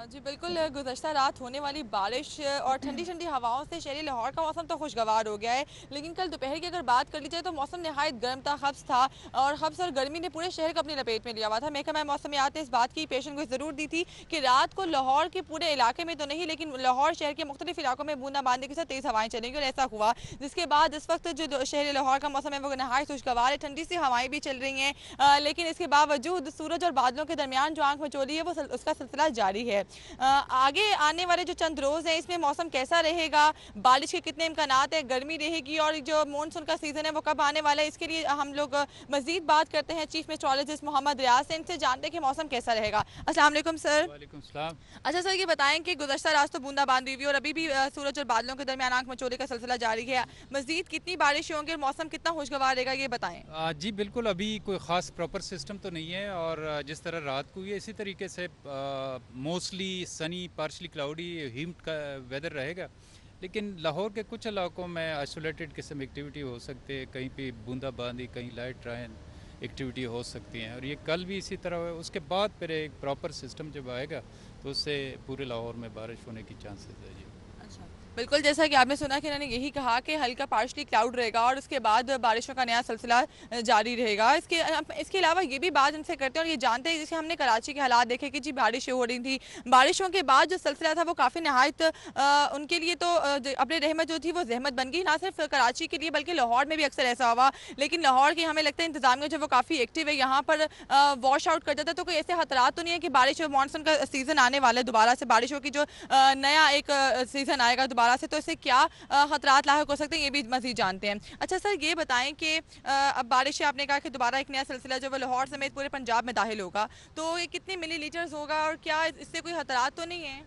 S10: जी बिल्कुल, गुज़श्ता रात होने वाली बारिश और ठंडी ठंडी हवाओं से शहरी लाहौर का मौसम तो खुशगवार हो गया है, लेकिन कल दोपहर की अगर बात कर ली जाए तो मौसम नहायत गर्म था, हब्स था और हब्स और गर्मी ने पूरे शहर को अपनी लपेट में लिया हुआ था। महकमा मौसमियात ने इस बात की पेशेंगोई ज़रूर दी थी कि रात को लाहौर के पूरे इलाके में तो नहीं, लेकिन लाहौर शहर के मुख्तलिफ इलाकों में बूंदाबांदी के साथ तेज़ हवाएं चलेंगी और ऐसा हुआ, जिसके बाद इस वक्त जो शहरी लाहौर का मौसम है वो नहायत खुशगवार है। ठंडी सी हवाएं भी चल रही हैं, लेकिन इसके बावजूद सूरज और बादलों के दरमियान जो आंख मचोली है वो उसका सिलसिला जारी है। आगे आने वाले जो चंद रोज़ हैं इसमें मौसम कैसा रहेगा, बारिश के कितने इम्कानात है, गर्मी रहेगी और जो मानसून का सीज़न है वो कब आने वाला है, इसके लिए हम लोग मज़ीद बात करते हैं चीफ मेट्रोलॉजिस्ट मोहम्मद रियाज से। इनसे जानते हैं कि मौसम कैसा रहेगा। अस्सलाम वालेकुम सर।
S11: वालेकुम सलाम।
S10: अच्छा सर, ये बताएं कि गुज़श्ता रात तो बूंदाबांदी हुई और अभी भी सूरज और बादलों के दरमियान आंख मचोले का सिलसिला जारी है, मज़ीद कितनी बारिश होंगी और मौसम कितना खुशगवार रहेगा ये बताएं।
S11: जी बिल्कुल, अभी कोई ख़ास प्रॉपर सिस्टम तो नहीं है और जिस तरह रात को हुई है इसी तरीके से mostly Sunny partially cloudy humid का वेदर रहेगा, लेकिन लाहौर के कुछ इलाकों में आइसोलेटेड किस्म एक्टिविटी हो सकती है, कहीं पे बूंदाबांदी, कहीं लाइट रेन एक्टिविटी हो सकती हैं और ये कल भी इसी तरह है। उसके बाद फिर एक प्रॉपर सिस्टम जब आएगा तो उससे पूरे लाहौर में बारिश होने की चांसेस है जी।
S10: बिल्कुल, जैसा कि आपने सुना कि इन्होंने यही कहा कि हल्का पार्शली क्लाउड रहेगा और उसके बाद बारिशों का नया सिलसिला जारी रहेगा। इसके अलावा ये भी बात इनसे करते हैं और ये जानते हैं, जैसे हमने कराची के हालात देखे कि जी बारिश हो रही थी, बारिशों के बाद जो सिलसिला था वो काफ़ी नहायत उनके लिए तो अपने रहमत जो थी वो जहमत बन गई, ना सिर्फ कराची के लिए बल्कि लाहौर में भी अक्सर ऐसा हुआ। लेकिन लाहौर की हमें लगता है इंतजामिया जो वो काफ़ी एक्टिव है, यहाँ पर वॉश आउट कर जाता है, तो कोई ऐसे खतरात तो नहीं है कि बारिश मानसून का सीज़न आने वाला है, दोबारा से बारिशों की जो नया एक सीज़न आएगा दोबारा से, तो इससे क्या खतरात लाहक हो सकते हैं ये भी मज़ीद जानते हैं। अच्छा सर, ये बताएं कि अब बारिश आपने कहा कि दोबारा एक नया सिलसिला जो वो लाहौर समेत पूरे पंजाब में दाखिल होगा, तो ये कितने मिलीलीटर्स होगा और क्या इससे कोई खतरात तो नहीं है?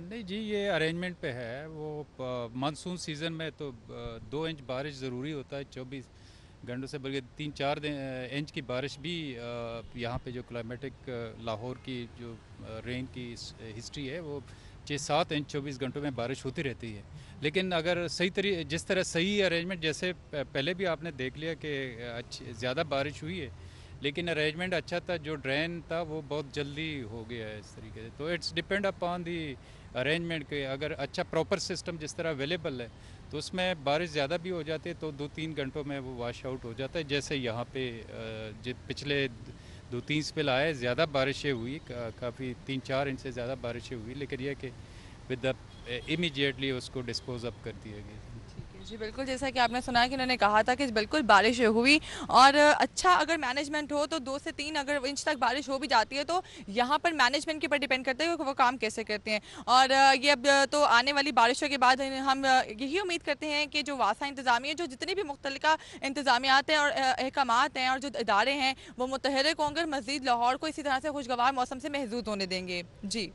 S11: नहीं जी, ये अरेंजमेंट पे है। वो मानसून सीज़न में तो 2 इंच बारिश ज़रूरी होता है 24 घंटों से, बल्कि 3-4 इंच की बारिश भी यहाँ पे जो क्लाइमेटिक लाहौर की जो रेन की हिस्ट्री है वो 6-7 इंच 24 घंटों में बारिश होती रहती है। लेकिन अगर जिस तरह सही अरेंजमेंट, जैसे पहले भी आपने देख लिया कि अच्छी ज़्यादा बारिश हुई है लेकिन अरेंजमेंट अच्छा था, जो ड्रेन था वो बहुत जल्दी हो गया है इस तरीके से। तो it's depend upon the arrangement के, अगर अच्छा प्रॉपर सिस्टम जिस तरह अवेलेबल है तो उसमें बारिश ज़्यादा भी हो जाती है तो 2-3 घंटों में वो वॉश आउट हो जाता है। जैसे यहाँ पे पिछले 2-3 स्पेल आए, ज़्यादा बारिशें हुई, काफ़ी 3-4 इंच से ज़्यादा बारिशें हुई, लेकिन यह कि विद द इमीडिएटली उसको डिस्पोज अप कर दिया गया।
S10: जी बिल्कुल, जैसा कि आपने सुना कि उन्होंने कहा था कि बिल्कुल बारिश हुई और अच्छा अगर मैनेजमेंट हो तो 2 से 3 अगर इंच तक बारिश हो भी जाती है तो यहाँ पर मैनेजमेंट के ऊपर डिपेंड करता है कि वो काम कैसे करते हैं। और ये अब तो आने वाली बारिशों के बाद हम यही उम्मीद करते हैं कि जो वासा इंतज़ामिया, जो जितने भी मुख्तलिका इंतज़ामियात हैं और अहकामात हैं और जो इदारे हैं वो मुतहरिक होंगे, मज़ीद लाहौर को इसी तरह से खुशगवार मौसम से महफूज होने देंगे। जी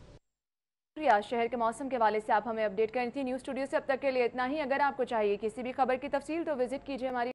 S2: शहर के मौसम के हवाले से आप हमें अपडेट करनी थी। न्यूज़ स्टूडियो से अब तक के लिए इतना ही। अगर आपको चाहिए किसी भी खबर की तफसील तो विजिट कीजिए हमारी